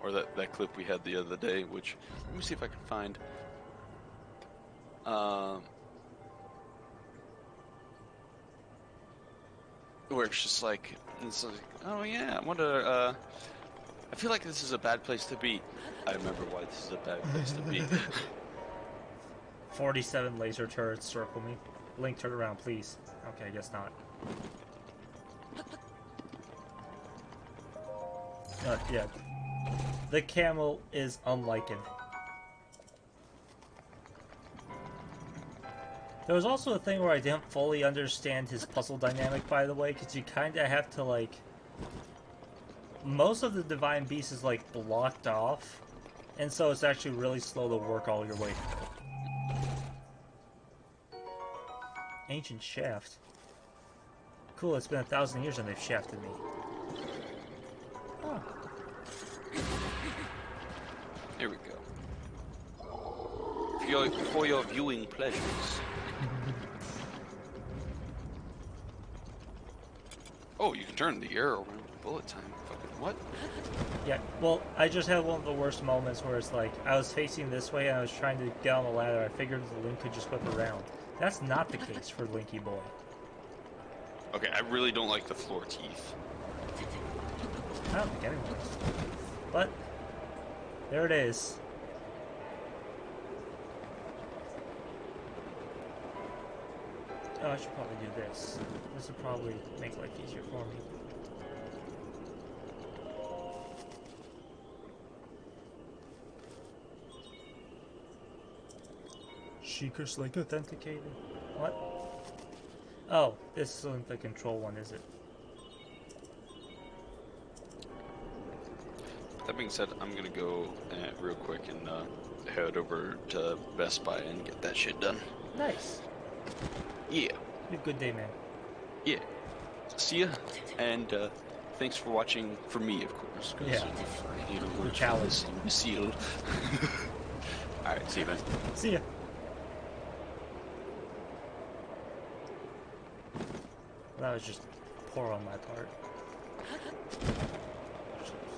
Speaker 1: Or that clip we had the other day, which let me see if I can find. Where it's just like, oh yeah, I wonder. I feel like this is a bad place to be. I remember why this is a bad place to be.
Speaker 2: 47 laser turrets circle me. Link, turn around, please. Okay, I guess not. Yeah. The camel is unlike it. There was also a thing where I didn't fully understand his puzzle dynamic, by the way, because you kind of have to, like... Most of the Divine Beast is, like, blocked off, and so it's actually really slow to work all your way through. Ancient shaft. Cool, it's been 1,000 years and they've shafted me. Oh.
Speaker 1: Here we go. For your viewing pleasures. Oh, you can turn the arrow around with bullet time. Fucking what?
Speaker 2: Yeah, well, I just had one of the worst moments where it's like, I was facing this way and I was trying to get on the ladder. I figured the Link could just whip around. That's not the case for Linky Boy.
Speaker 1: Okay, I really don't like the floor teeth.
Speaker 2: I don't think anyone does. But, there it is. Oh, I should probably do this. This would probably make life easier for me. Sheikers Link authenticated. What? Oh, this isn't the control one, is it?
Speaker 1: That being said, I'm gonna go real quick and head over to Best Buy and get that shit done.
Speaker 2: Nice.
Speaker 1: Yeah.
Speaker 2: You have a good day, man.
Speaker 1: Yeah. See ya. And thanks for watching for me, of course.
Speaker 2: Yeah.
Speaker 1: You know,
Speaker 2: The challenge.
Speaker 1: Sealed. Alright, see you, man.
Speaker 2: See ya. That was just poor on my part.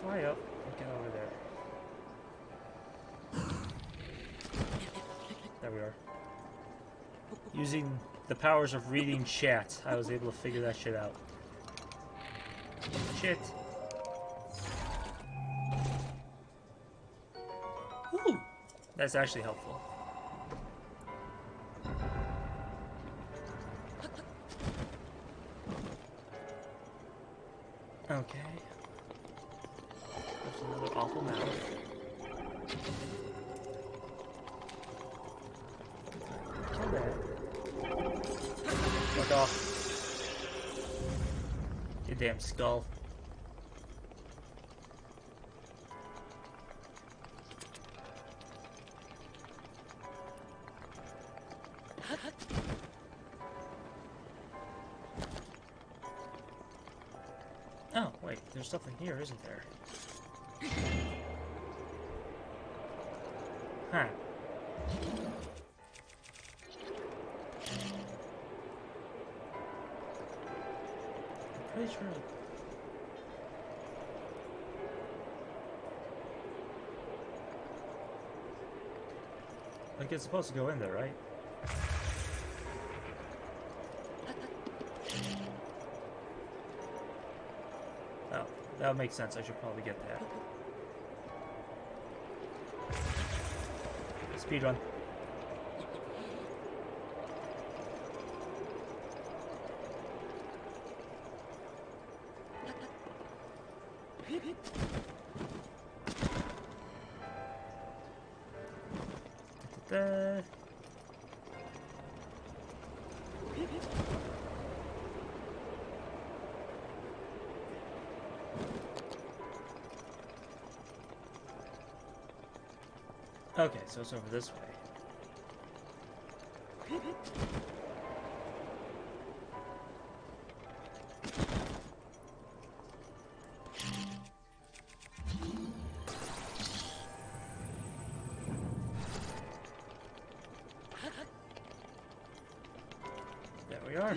Speaker 2: Fly up and get over there. There we are. Using the powers of reading chat, I was able to figure that shit out. Shit. Ooh! That's actually helpful. Okay. There's another awful mouth. Kill that. Fuck off. You damn skull. Oh, wait, there's something here, isn't there? Huh. I'm pretty sure... Like, it's supposed to go in there, right? Oh, that would make sense. I should probably get that. Speedrun. Da-da-da. Okay, so it's over this way. There we are.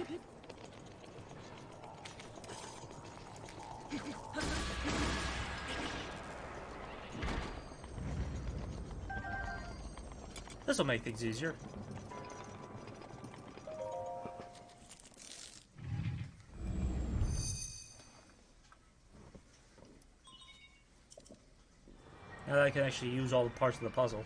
Speaker 2: This will make things easier. Now that I can actually use all the parts of the puzzle.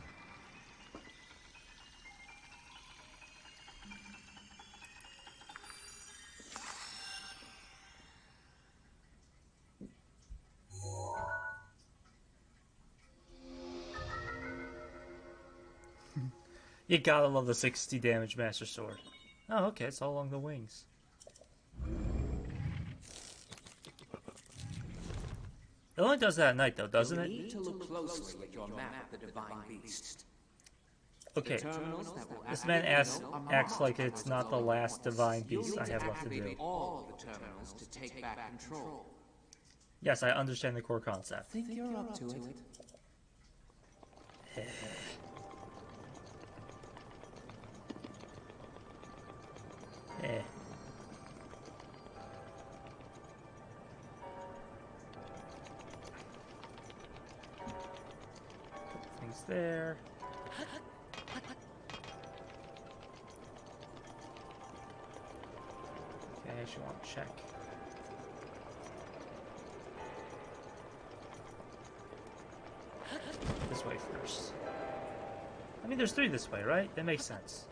Speaker 2: You gotta love the 60 damage Master Sword. Oh, okay, it's all along the wings. It only does that at night, though, doesn't it?
Speaker 3: You need to look closely at your map of the Divine Beast.
Speaker 2: Okay, this man acts like it's not the last Divine Beast I have left to do.
Speaker 3: All of the terminals to take back control.
Speaker 2: Yes, I understand the core concept.
Speaker 3: Think you're up to it?
Speaker 2: Eh. Put things there. Okay, I actually want to check. This way first. I mean, there's 3 this way, right? That makes sense.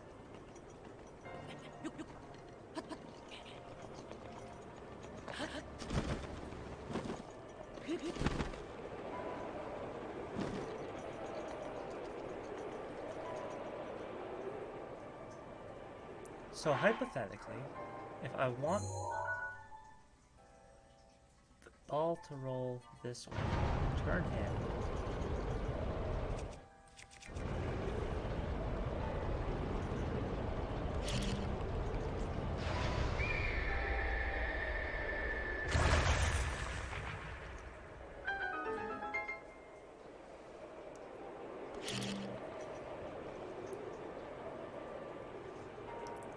Speaker 2: So hypothetically, if I want the ball to roll this way, turn him.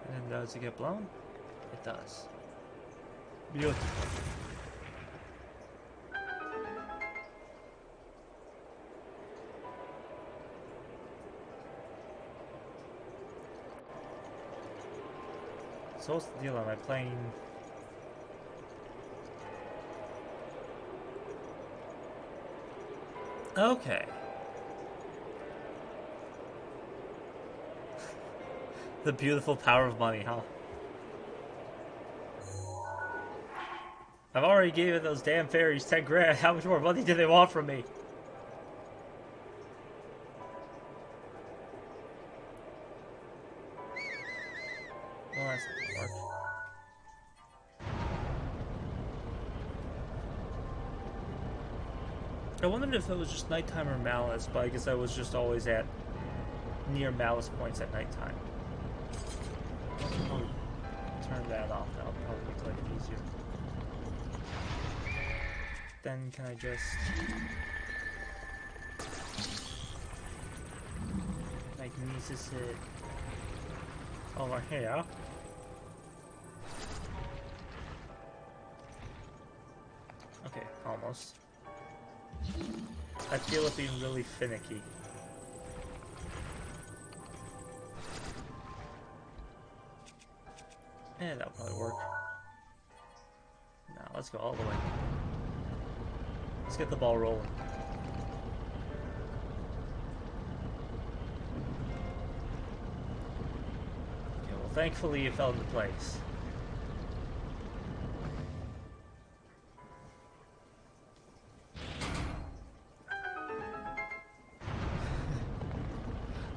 Speaker 2: And does it get blown? It does. Beautiful. So what's the deal? Am I playing... Okay. The beautiful power of money, huh? I've already given those damn fairies 10 grand. How much more money do they want from me? Well, that's not gonna work. I wondered if it was just nighttime or Malice, but I guess I was just always at near Malice points at nighttime. I'll turn that off. That'll probably make life easier. then can I just... Magnesis it over here. Okay, almost. I feel it being really finicky. Yeah, that'll probably work. Now, let's go all the way. Let's get the ball rolling. Okay, well, thankfully it fell into place.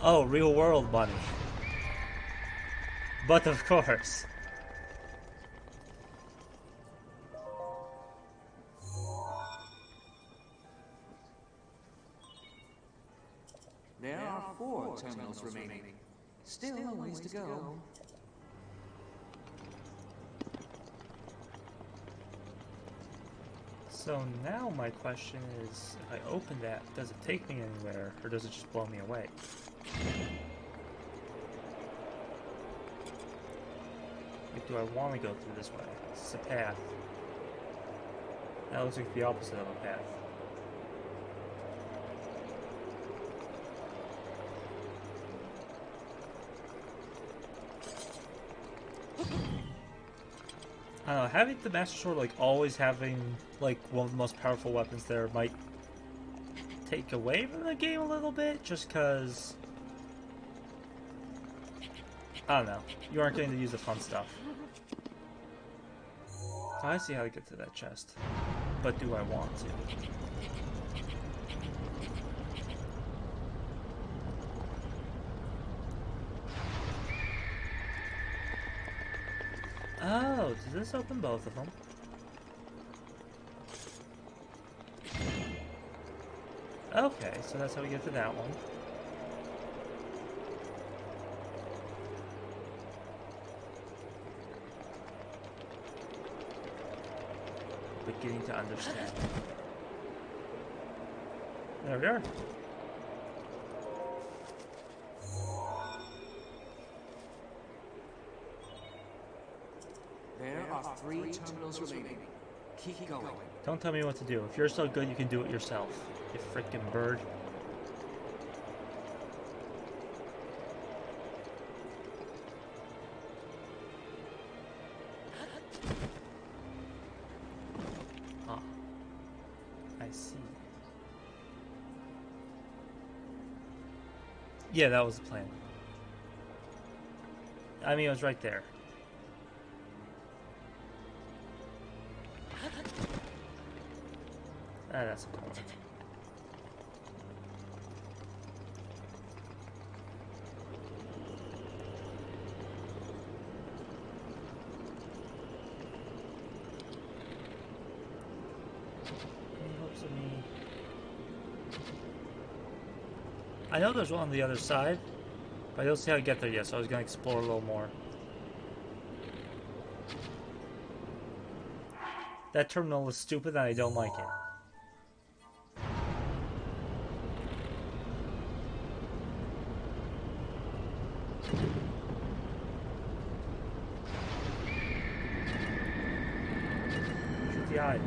Speaker 2: Oh, real world money. But of course.
Speaker 3: There are 4 terminals remaining. Still a ways to go.
Speaker 2: So now my question is, if I open that, does it take me anywhere, or does it just blow me away? Like, do I want to go through this way? This is a path. That looks like the opposite of a path. I don't know, having the Master Sword, like, always having, like, one of the most powerful weapons there might take away from the game a little bit, just because... I don't know. You aren't getting to use the fun stuff. So I see how to get to that chest. But do I want to? Oh, does this open both of them? Okay, so that's how we get to that one. Beginning to understand. There we are.
Speaker 3: There are 3 terminals remaining. Keep going.
Speaker 2: Don't tell me what to do. If you're so good, you can do it yourself. You frickin' bird. Ah. I see. Yeah, that was the plan. I mean, it was right there. Ah, that's important. Any hopes of me? I know there's one on the other side, but I don't see how to get there yet, so I was going to explore a little more. That terminal is stupid and I don't like it. Shoot the eye.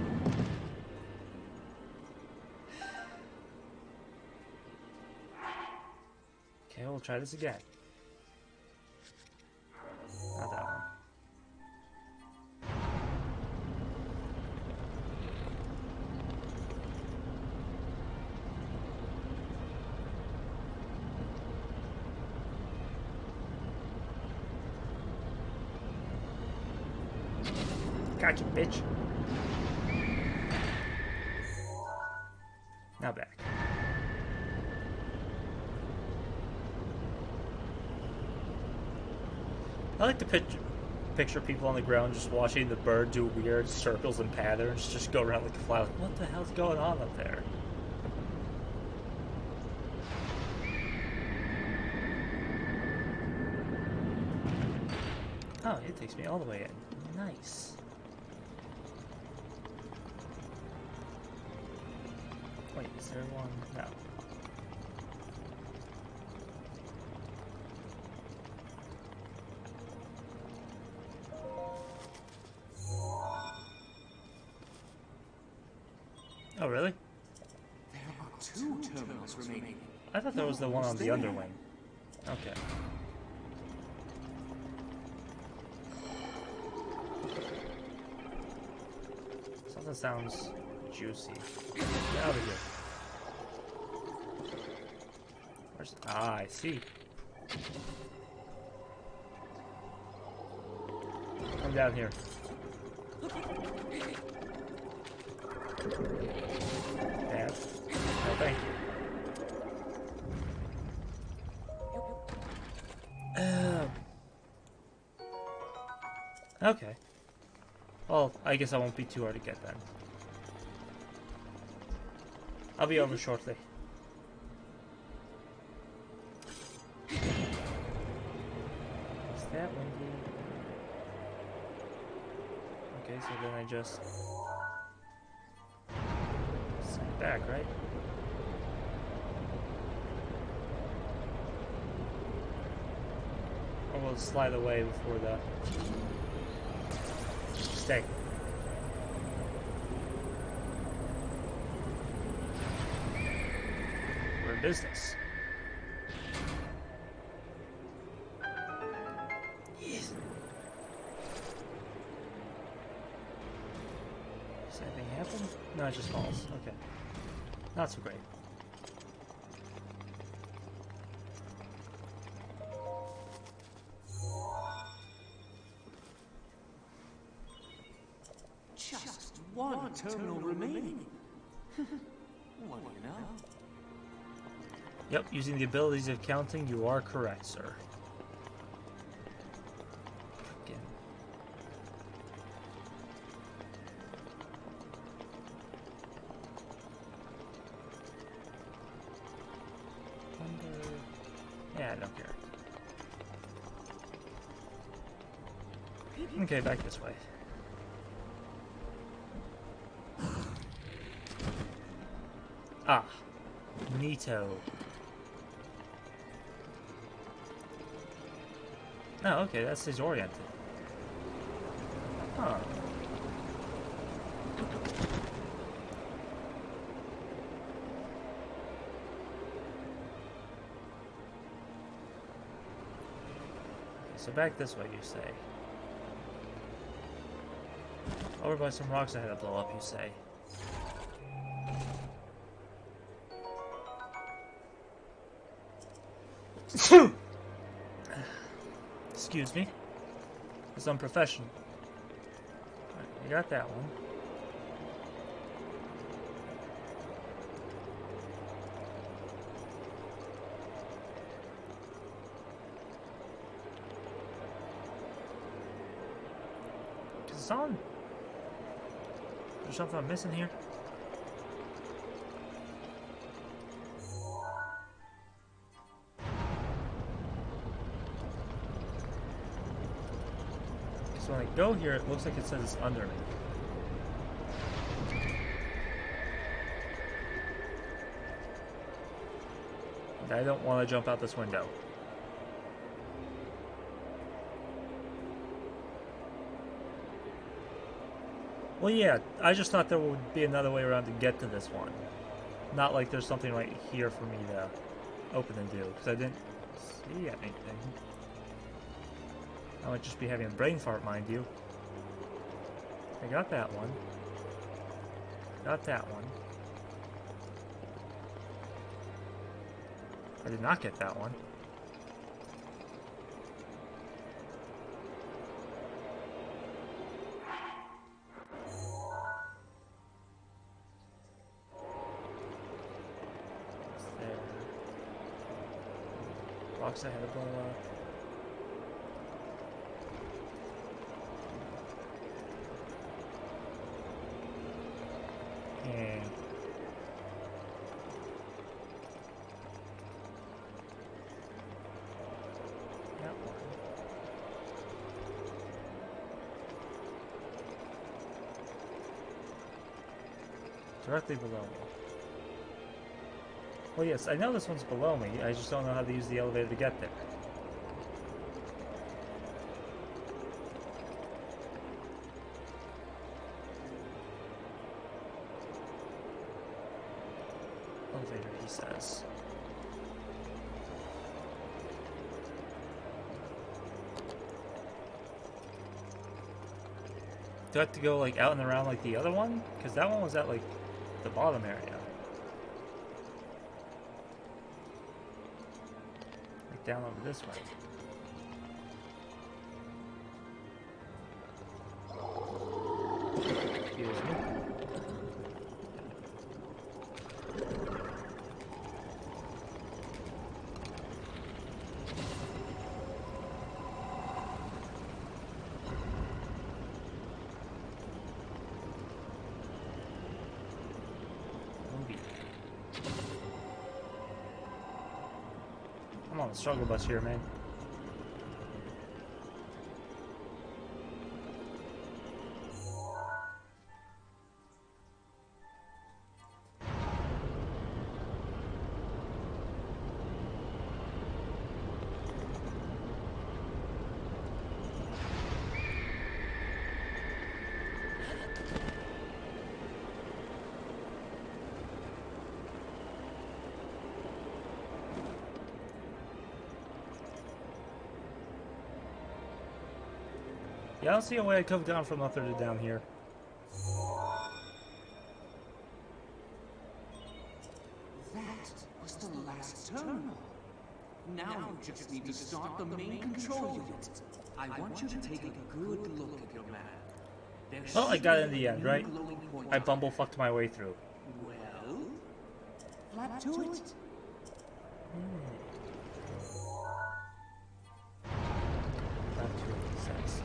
Speaker 2: Okay, we'll try this again. Not that one. Gotcha, bitch. Now back. I like to picture people on the ground just watching the bird do weird circles and patterns, just go around like a fly. Like, what the hell's going on up there? Oh, it takes me all the way in. Nice. Is there one? No. Oh, really?
Speaker 3: There are 2 terminals remaining.
Speaker 2: I thought that was the one on the underwing. Okay. Something sounds juicy. Get out of here. Where's... Ah, I see. Come down here. Dad? No, thank you. Okay. Well, I guess I won't be too hard to get then. I'll be over shortly. Is that windy? Okay, so then I just send back, right? Or we'll slide away before the... Stay. We're in business. Yes. Does anything happen? No, it just falls. Okay. Not so great.
Speaker 3: Just 1 terminal remaining. What do you know?
Speaker 2: Yep, using the abilities of counting, you are correct, sir. Again. Yeah, I don't care. Okay, back this way. Ah, neato. Oh, okay, that stays oriented. Huh. So back this way, you say. Over by some rocks I had to blow up, you say. Excuse me. It's unprofessional. Alright, you got that one. Is this on? Is there something I'm missing here? So when I go here, it looks like it says it's under me. And I don't want to jump out this window. Well, yeah, I just thought there would be another way around to get to this one. Not like there's something right here for me to open and do, because I didn't see anything. I might just be having a brain fart, mind you. I got that one. Got that one. I did not get that one. It's there. Box I had to blow up. And that one. Directly below me. Well, yes, I know this one's below me. I just don't know how to use the elevator to get there. Elevator, he says. Do I have to go, like, out and around like the other one? Because that one was at, like, the bottom area. Like, down over this way. Excuse me. I'm on the struggle bus here, man. Yeah, I don't see a way I could have gone from up there to down here.
Speaker 3: That was the last terminal. Now you just need to start the main control unit. I want you to take a good look at your map.
Speaker 2: Well, I got it in the end, right? I bumblefucked my way through.
Speaker 3: Well, flat to it.
Speaker 2: Flat to it, he says.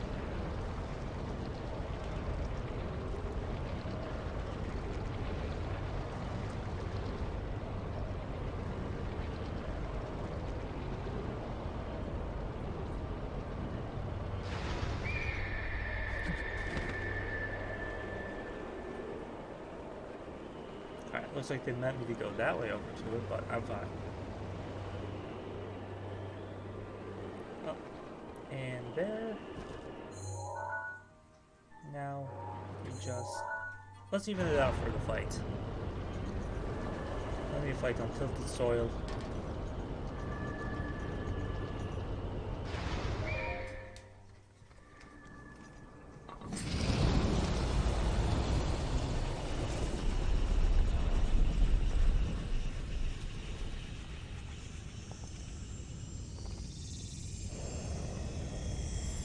Speaker 2: Alright, looks like they meant me to go that way over to it, but I'm fine. Oh, and there. Now, we just... let's even it out for the fight. Let me fight on tilted soil.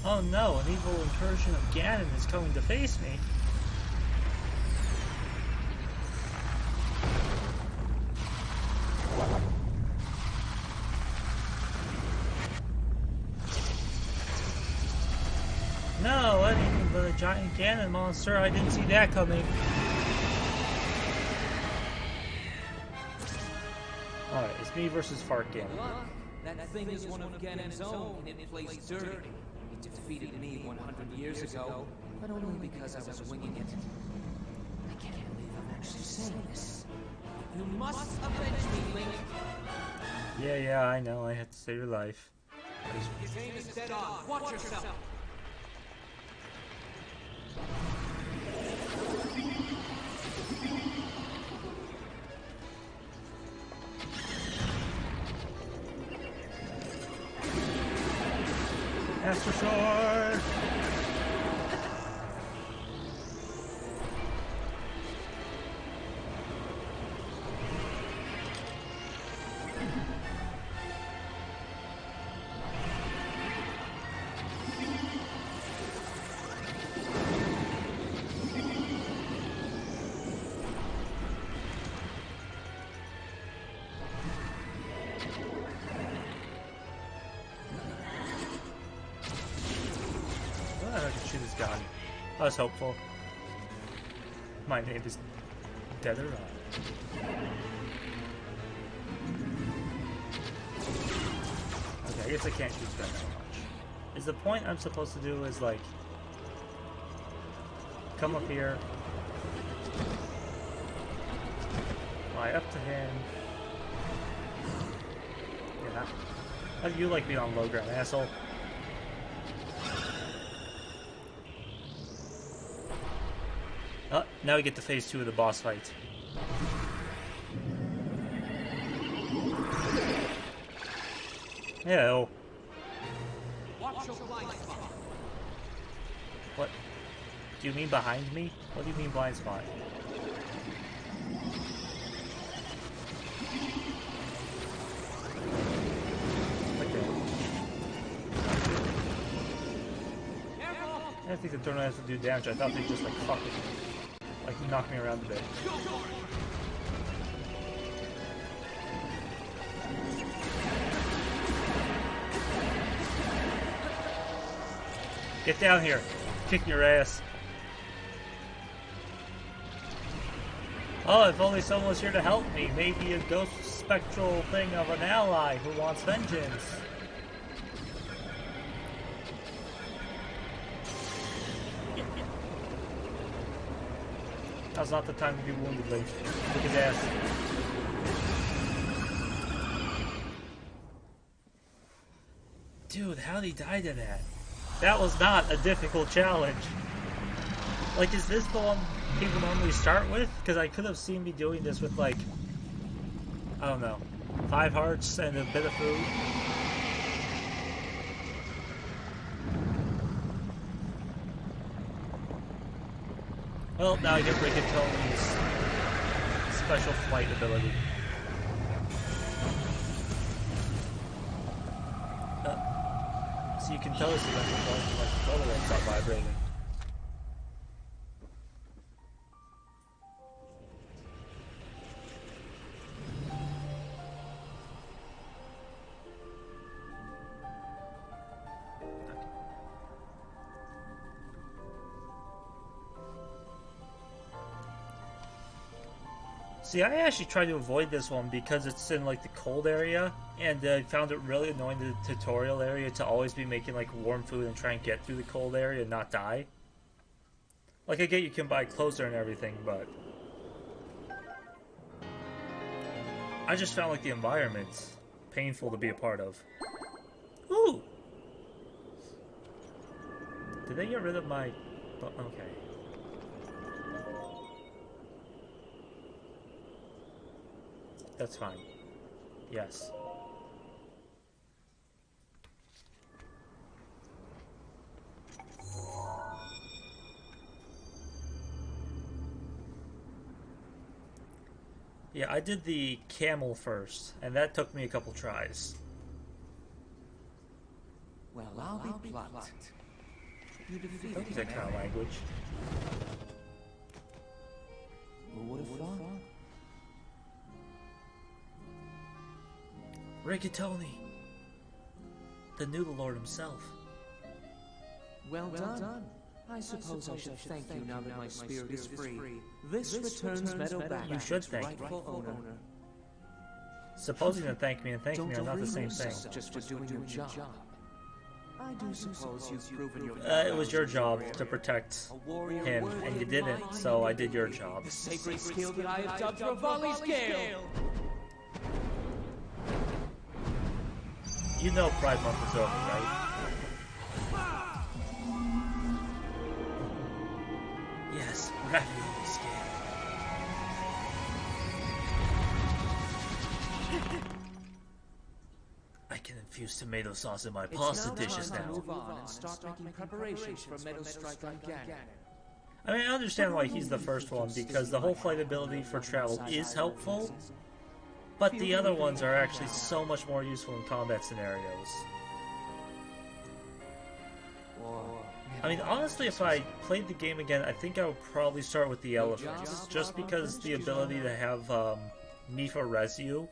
Speaker 2: Oh no, an evil incursion of Ganon is coming to face me. No, anything but a giant Ganon monster. I didn't see that coming. Alright, it's me versus Fart Ganon.
Speaker 5: That thing is one of Ganon's own, and it plays dirty. He defeated me 100 years ago, but only because I was winging it. I can't believe I'm actually saying this. You must avenge me, Link!
Speaker 2: Yeah, I know. I had to save your life.
Speaker 5: His aim is dead on. Watch yourself!
Speaker 2: Master Sword! Gone. I was hopeful. My name is Dead or Alive. Okay, I guess I can't shoot that so much. Is the point I'm supposed to do is like come up here, fly up to him, Yeah. How do you like being on low ground, asshole? Oh, now we get to phase 2 of the boss fight. Ew.
Speaker 3: Watch your blind spot.
Speaker 2: What? Do you mean behind me? What do you mean blind spot? Okay. I didn't think the tornado has to do damage. I thought they just like fuck with me. Like knock me around a bit. Get down here. Kick your ass. Oh, if only someone was here to help me. Maybe a ghost spectral thing of an ally who wants vengeance. Now's not the time to be wounded, Link. Kick his ass. Dude, how'd he die to that? That was not a difficult challenge. Like, is this the one people normally start with? Because I could have seen me doing this with, like, I don't know, 5 hearts and a bit of food. Well, now I get Rigatoni's special flight ability. So you can tell this is like the controller won't stop vibrating. See, I actually tried to avoid this one because it's in like the cold area, and I found it really annoying the tutorial area to always be making like warm food and try and get through the cold area and not die. Like, I get you can buy clothes there and everything, but I just found like the environment painful to be a part of. Ooh! Did they get rid of my... Okay. That's fine. Yes. Yeah, I did the camel first, and that took me a couple tries.
Speaker 3: Well, I'll be blunt. You defeated
Speaker 2: Don't use that kind of language.
Speaker 3: Who would have thought?
Speaker 2: Rigatoni, the Noodle Lord himself.
Speaker 3: Well done. I suppose I should thank you now that my spirit is free. This returns Meadow back
Speaker 2: You should
Speaker 3: to its
Speaker 2: thank me.
Speaker 3: rightful owner.
Speaker 2: Supposing to thank me and thanking me are not the same thing.
Speaker 3: Just for doing your job. I do suppose you've proven your...
Speaker 2: It was your job to protect him, and you didn't, so I did your job.
Speaker 3: The sacred skill that I have dubbed Revali's Gale.
Speaker 2: You know Pride Month is over, right? Yes, ravioli scale. I can infuse tomato sauce in my pasta dishes now.
Speaker 3: Move on and start making preparations for Meadow's strike on Ganon.
Speaker 2: I mean, I understand why he's the first one, because the whole flight ability for travel is helpful, but the other ones are actually so much more useful in combat scenarios. I mean, honestly, if I played the game again, I think I would probably start with the elephants, just because the ability to have Mifa res you,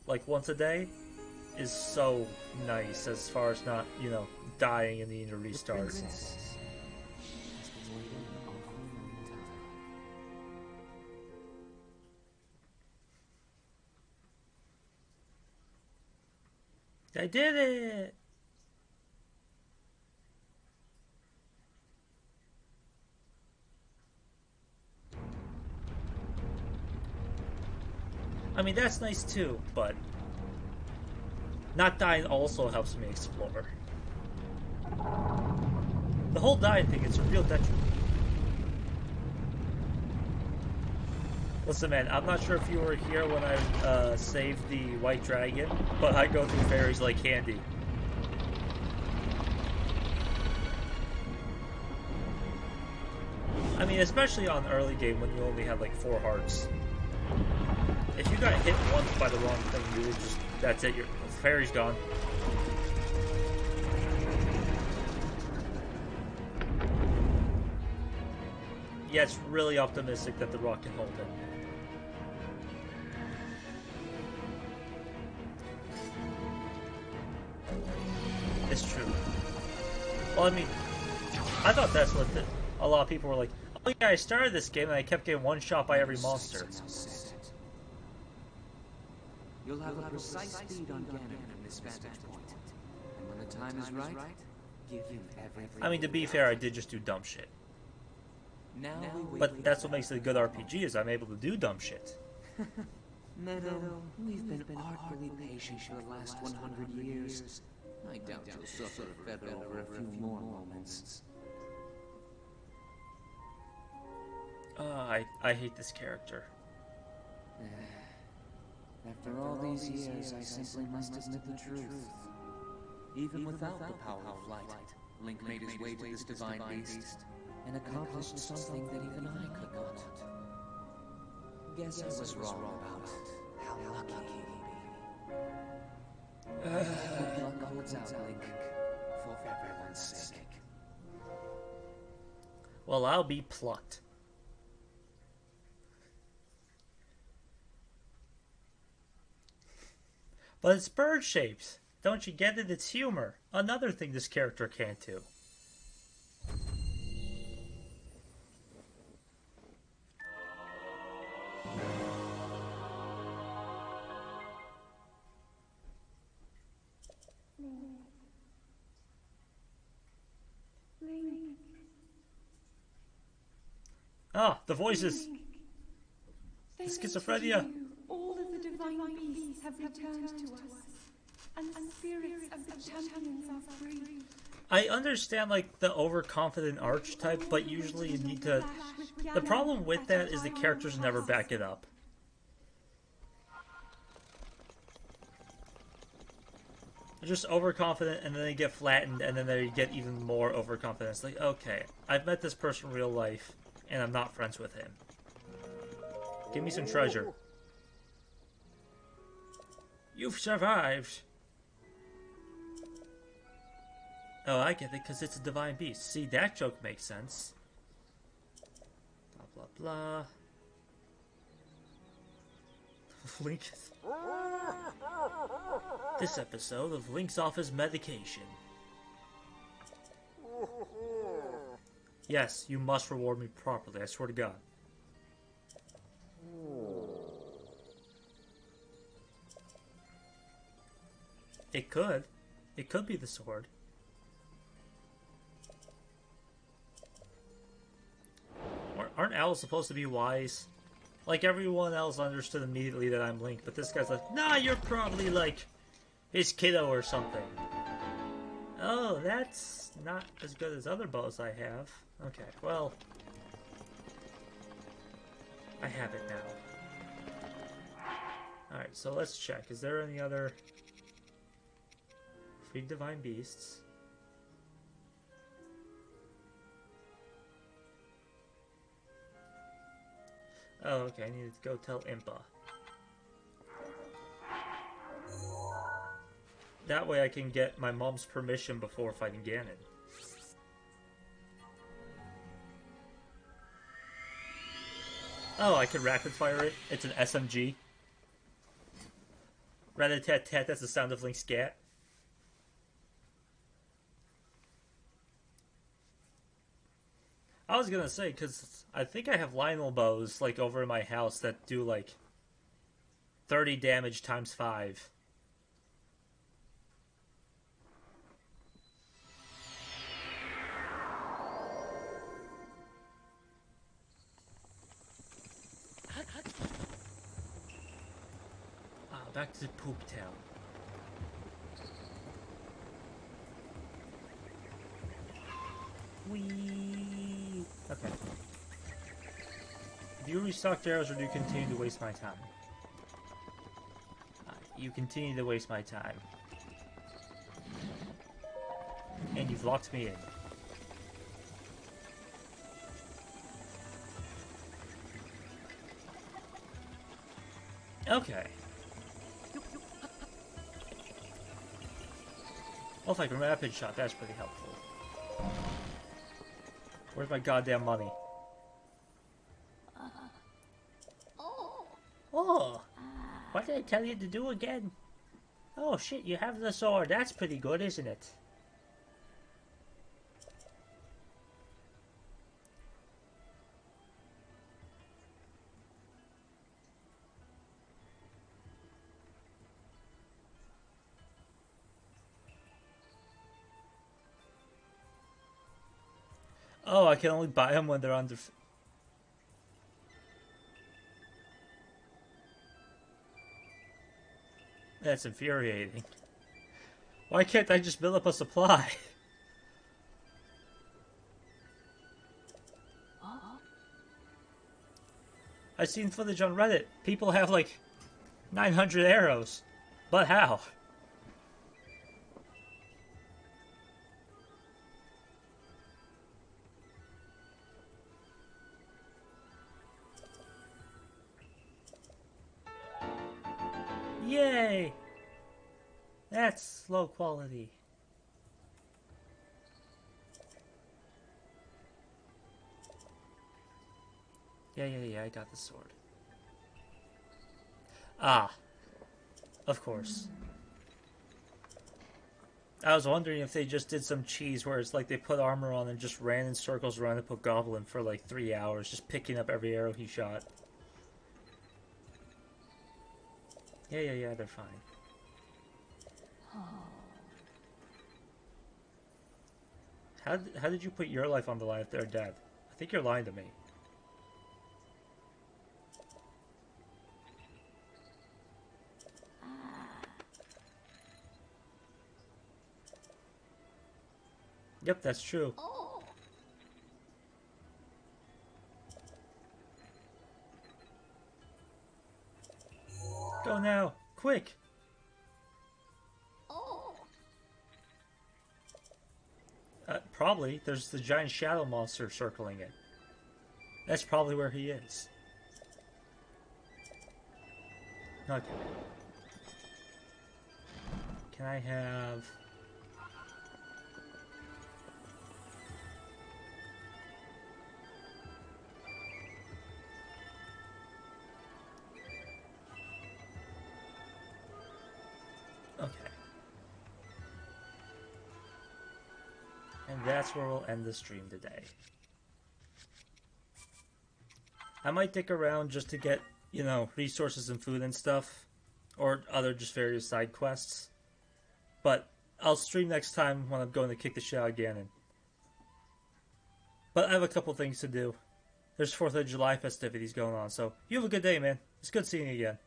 Speaker 2: like, once a day, is so nice as far as not, you know, dying and needing to restart. I did it! I mean, that's nice too, but Not dying also helps me explore. The whole dying thing is a real detriment. Listen, man, I'm not sure if you were here when I saved the white dragon, but I go through fairies like candy. I mean, especially on early game when you only had like 4 hearts. If you got hit once by the wrong thing, you would just, that's it, your fairy's gone. Yeah, it's really optimistic that the rock can hold it. It's true. Well, I mean, I thought that's what a lot of people were like, oh yeah, I started this game and I kept getting one shot by every monster.
Speaker 5: You'll have a precise speed on Ganon from this vantage point. And when the time is right, give him everything.
Speaker 2: I mean, to be fair, I did just do dumb shit. But that's what makes it a good RPG, is I'm able to do dumb shit.
Speaker 5: Meadow, we've been artfully patient for the last 100 years. I doubt you'll suffer a feather over a few more moments.
Speaker 2: I hate this character.
Speaker 5: After all these years, I simply must admit the truth. Even without the power of flight, Link made his way to this divine beast and accomplished something that even I could not. Guess I was wrong about how lucky he'd be. Luck holds out, Link, for everyone's sake.
Speaker 2: Well, I'll be plucked. But it's bird shaped. Don't you get it? It's humor. Another thing this character can't do. Ah, the voices. The schizophrenia.
Speaker 6: All of the divine beasts have returned to us, and the spirits of the champions are free.
Speaker 2: I understand, like, the overconfident archetype, but usually you need to... The problem with that is the characters never back it up. They're just overconfident, and then they get flattened, and then they get even more overconfident. It's like, okay, I've met this person in real life, and I'm not friends with him. Give me some treasure. You've survived. Oh, I get it, because it's a divine beast. See, that joke makes sense. Blah, blah, blah. Link. This episode of Link's off his medication. Yes, you must reward me properly, I swear to God. It could. It could be the sword. Aren't owls supposed to be wise? Like, everyone else understood immediately that I'm Link, but this guy's like, nah, you're probably, like, his kiddo or something. Oh, that's not as good as other bows I have. Okay, well, I have it now. Alright, so let's check. Is there any other free divine beasts? Oh, okay, I need to go tell Impa. That way I can get my mom's permission before fighting Ganon. Oh, I can rapid fire it? It's an SMG. Rat-a-tat-tat, that's the sound of Link's scat. I was gonna say, because I think I have Lionel bows, like, over in my house that do, like, 30 damage times 5. Back to Poop Town. Whee! Okay. Do you restock arrows or do you continue to waste my time? You continue to waste my time. And you've locked me in. Okay. Well, if I can rapid shot, that's pretty helpful. Where's my goddamn money? Oh! What did I tell you to do again? Oh shit, you have the sword. That's pretty good, isn't it? Oh, I can only buy them when they're under... That's infuriating. Why can't I just build up a supply? I've seen footage on Reddit. People have like 900 arrows. But how? Yay! That's low quality. Yeah, I got the sword. Ah. Of course. I was wondering if they just did some cheese where it's like they put armor on and just ran in circles around the put Goblin for like 3 hours, just picking up every arrow he shot. Yeah, they're fine. How did you put your life on the line if they're dead? I think you're lying to me. Yep, that's true. Go now! Quick! Probably. There's the giant shadow monster circling it. That's probably where he is. Okay. Can I have... Okay. And that's where we'll end the stream today. I might dick around just to get, you know, resources and food and stuff. Or other just various side quests. But I'll stream next time when I'm going to kick the shit out of Ganon. But I have a couple things to do. There's 4th of July festivities going on, so you have a good day, man. It's good seeing you again.